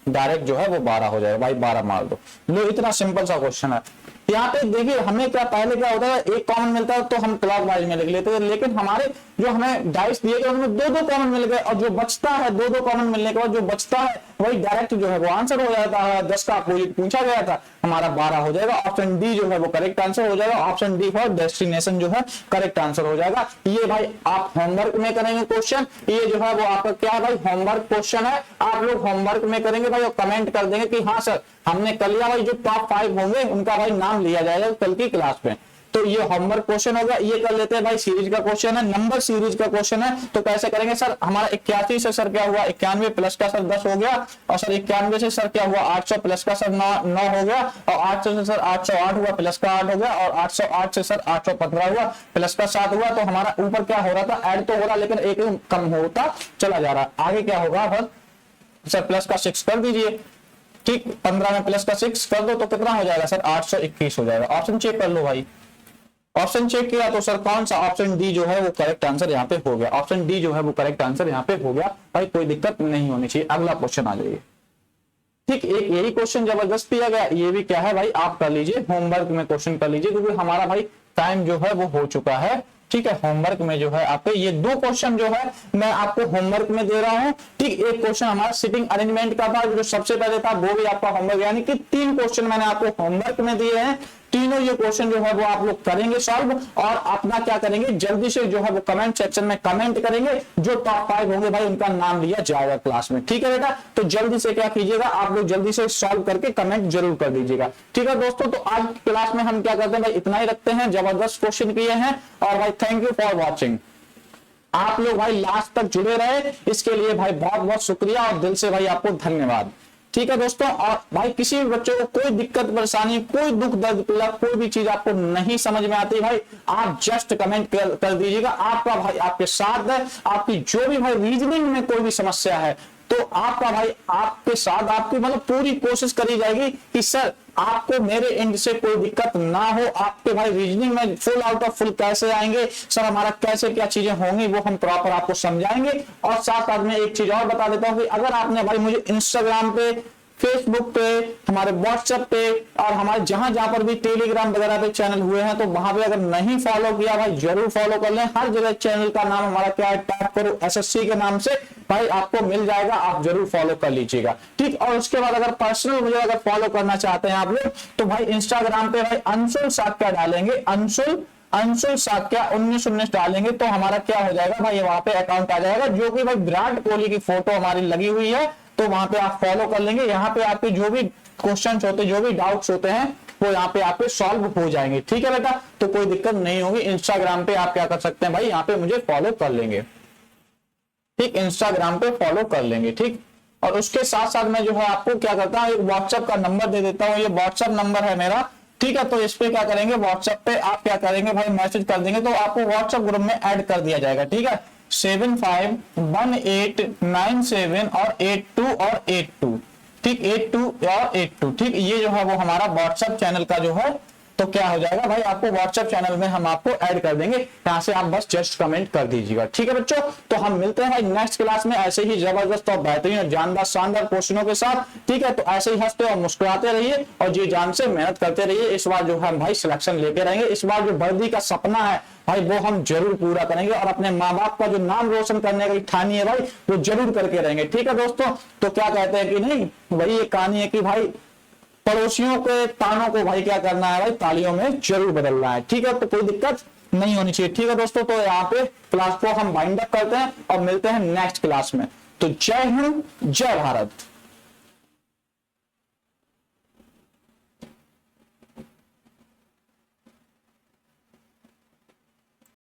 डायरेक्ट जो है वो 12 हो जाएगा भाई, 12 मार दो लो, इतना सिंपल सा क्वेश्चन है। यहाँ पे देखिए हमें क्या पहले क्या होता है, एक कॉमन मिलता है तो हम क्लॉकवाइज में लिख लेते थे, लेकिन हमारे जो हमें डाइस दिए गए उनमें दो कॉमन मिल गए, और जो बचता है दो कॉमन मिलने के बाद जो बचता है वही डायरेक्ट जो है वो आंसर हो जाता है। 10 का अपोजिट पूछा गया था, हमारा 12 हो जाएगा, ऑप्शन डी जो है वो करेक्ट आंसर हो जाएगा, ऑप्शन डी फॉर डेस्टिनेशन जो है करेक्ट आंसर हो जाएगा। ये भाई आप होमवर्क में करेंगे क्वेश्चन, ये जो है वो आपका क्या है भाई, होमवर्क क्वेश्चन है, आप लोग होमवर्क में करेंगे भाई और कमेंट कर देंगे कि हाँ सर हमने कर लिया भाई, जो टॉप 5 होंगे उनका भाई नाम लिया जाएगा कल की क्लास में। तो ये होमवर्क क्वेश्चन होगा। ये कर लेते हैं भाई, सीरीज का क्वेश्चन है, नंबर सीरीज का क्वेश्चन है, तो कैसे करेंगे सर, हमारा 81 से सर क्या हुआ 91 प्लस का सर 10 हो गया, और सर 91 से सर क्या हुआ 800 प्लस का सर 9 हो गया, और 800 से सर 808 हुआ प्लस का 8 हो गया, और 808 से सर 815 हुआ प्लस का 7 हुआ। तो हमारा ऊपर क्या हो रहा था, ऐड तो हो रहा लेकिन एक कम होता चला जा रहा। आगे क्या होगा बस सर प्लस का 6 कर दीजिए, ठीक, 15 में प्लस का 6 कर दो तो कितना हो जाएगा सर 821 हो जाएगा। ऑप्शन चेक कर लो भाई, ऑप्शन चेक किया तो सर कौन सा, ऑप्शन डी जो है वो करेक्ट आंसर यहाँ पे हो गया, ऑप्शन डी जो है वो करेक्ट आंसर यहाँ पे हो गया भाई, कोई दिक्कत नहीं होनी चाहिए। अगला क्वेश्चन आ जाइए, ठीक, एक यही क्वेश्चन जबरदस्त दिया गया, ये भी क्या है भाई आप कर लीजिए, होमवर्क में क्वेश्चन कर लीजिए, क्योंकि हमारा भाई टाइम जो है वो हो चुका है। ठीक है, होमवर्क में जो है आपके ये 2 क्वेश्चन जो है मैं आपको होमवर्क में दे रहा हूं। ठीक, एक क्वेश्चन हमारा सिटिंग अरेंजमेंट का था जो सबसे पहले था, वो भी आपका होमवर्क, यानी कि 3 क्वेश्चन मैंने आपको होमवर्क में दिए हैं। तीनों ये क्वेश्चन जो है वो आप लोग करेंगे सॉल्व, और अपना क्या करेंगे जल्दी से जो है वो कमेंट सेक्शन में कमेंट करेंगे, जो टॉप 5 होंगे भाई उनका नाम लिया जाएगा क्लास में। ठीक है बेटा, तो जल्दी से क्या कीजिएगा, आप लोग जल्दी से सॉल्व करके कमेंट जरूर कर दीजिएगा। ठीक है दोस्तों, तो आज क्लास में हम क्या करते हैं भाई, इतना ही रखते हैं, जबरदस्त क्वेश्चन किए हैं, और भाई थैंक यू फॉर वॉचिंग। आप लोग भाई लास्ट तक जुड़े रहे, इसके लिए भाई बहुत बहुत शुक्रिया और दिल से भाई आपको धन्यवाद। ठीक है दोस्तों, और भाई किसी भी बच्चे को कोई दिक्कत परेशानी, कोई दुख दर्द पीड़ा, कोई भी चीज आपको नहीं समझ में आती भाई, आप जस्ट कमेंट कर दीजिएगा, आपका भाई आपके साथ है। आपकी जो भी भाई रीजनिंग में कोई भी समस्या है तो आपका भाई आपके साथ, आपकी मतलब पूरी कोशिश करी जाएगी कि सर आपको मेरे एंड से कोई दिक्कत ना हो। आपके भाई रीजनिंग में फुल आउट ऑफ फुल कैसे आएंगे सर, हमारा कैसे क्या चीजें होंगी वो हम प्रॉपर आपको समझाएंगे। और साथ साथ में एक चीज और बता देता हूं कि अगर आपने भाई मुझे इंस्टाग्राम पे, फेसबुक पे, हमारे व्हाट्सएप पे और हमारे जहां जहां पर भी टेलीग्राम वगैरह पे चैनल हुए हैं, तो वहां पे अगर नहीं फॉलो किया भाई जरूर फॉलो कर लें। हर जगह चैनल का नाम हमारा क्या है, टॉप करो एसएससी के नाम से भाई आपको मिल जाएगा, आप जरूर फॉलो कर लीजिएगा। ठीक, और उसके बाद अगर पर्सनल मुझे अगर फॉलो करना चाहते हैं आप लोग, तो भाई इंस्टाग्राम पे भाई अंशुल साक्या डालेंगे, अंशुल साक्या 1919 डालेंगे तो हमारा क्या हो जाएगा भाई, वहां पे अकाउंट आ जाएगा, जो कि भाई विराट कोहली की फोटो हमारी लगी हुई है, तो वहां पे आप फॉलो कर लेंगे। यहाँ पे आपके जो भी क्वेश्चंस होते हैं, जो भी डाउट्स होते हैं, वो यहाँ पे आपके सॉल्व हो जाएंगे। ठीक है बेटा, तो कोई दिक्कत नहीं होगी। इंस्टाग्राम पे आप क्या कर सकते हैं भाई, यहाँ पे मुझे फॉलो कर लेंगे। ठीक, इंस्टाग्राम पे फॉलो कर लेंगे। ठीक, और उसके साथ साथ मैं जो है आपको क्या करता हूँ, एक व्हाट्सएप का नंबर दे देता हूँ, ये व्हाट्सएप नंबर है मेरा। ठीक है, तो इस पे क्या करेंगे, व्हाट्सएप पे आप क्या करेंगे भाई, मैसेज कर देंगे तो आपको व्हाट्सएप ग्रुप में ऐड कर दिया जाएगा। ठीक है, 751897 और 82 और 82। ठीक, 82 और 82। ठीक, ये जो है वो हमारा व्हाट्सएप चैनल का जो है, तो क्या हो जाएगा भाई, आपको व्हाट्सएप चैनल में हम आपको ऐड कर देंगे, यहाँ से आप बस जस्ट कमेंट कर दीजिएगा। ठीक है बच्चों, तो हम मिलते हैं भाई नेक्स्ट क्लास में ऐसे ही जबरदस्त और बेहतरीन और जानदार शानदार क्वेश्चनों के साथ। ठीक है, तो ऐसे ही हंसते और मुस्कुराते रहिए और जी जान से मेहनत करते रहिए। इस बार जो है भाई सिलेक्शन लेके रहेंगे, इस बार जो वर्दी का सपना है भाई वो हम जरूर पूरा करेंगे, और अपने माँ बाप का जो नाम रोशन करने की ठानी है भाई वो जरूर करके रहेंगे। ठीक है दोस्तों, तो क्या कहते हैं कि नहीं, वही ये कहानी है कि भाई पड़ोसियों के तानों को भाई क्या करना है भाई, तालियों में जरूर बदलना है। ठीक है, तो कोई दिक्कत नहीं होनी चाहिए। ठीक है दोस्तों, तो यहाँ पे क्लास को हम वाइंड अप करते हैं और मिलते हैं नेक्स्ट क्लास में। तो जय हिंद, जय भारत।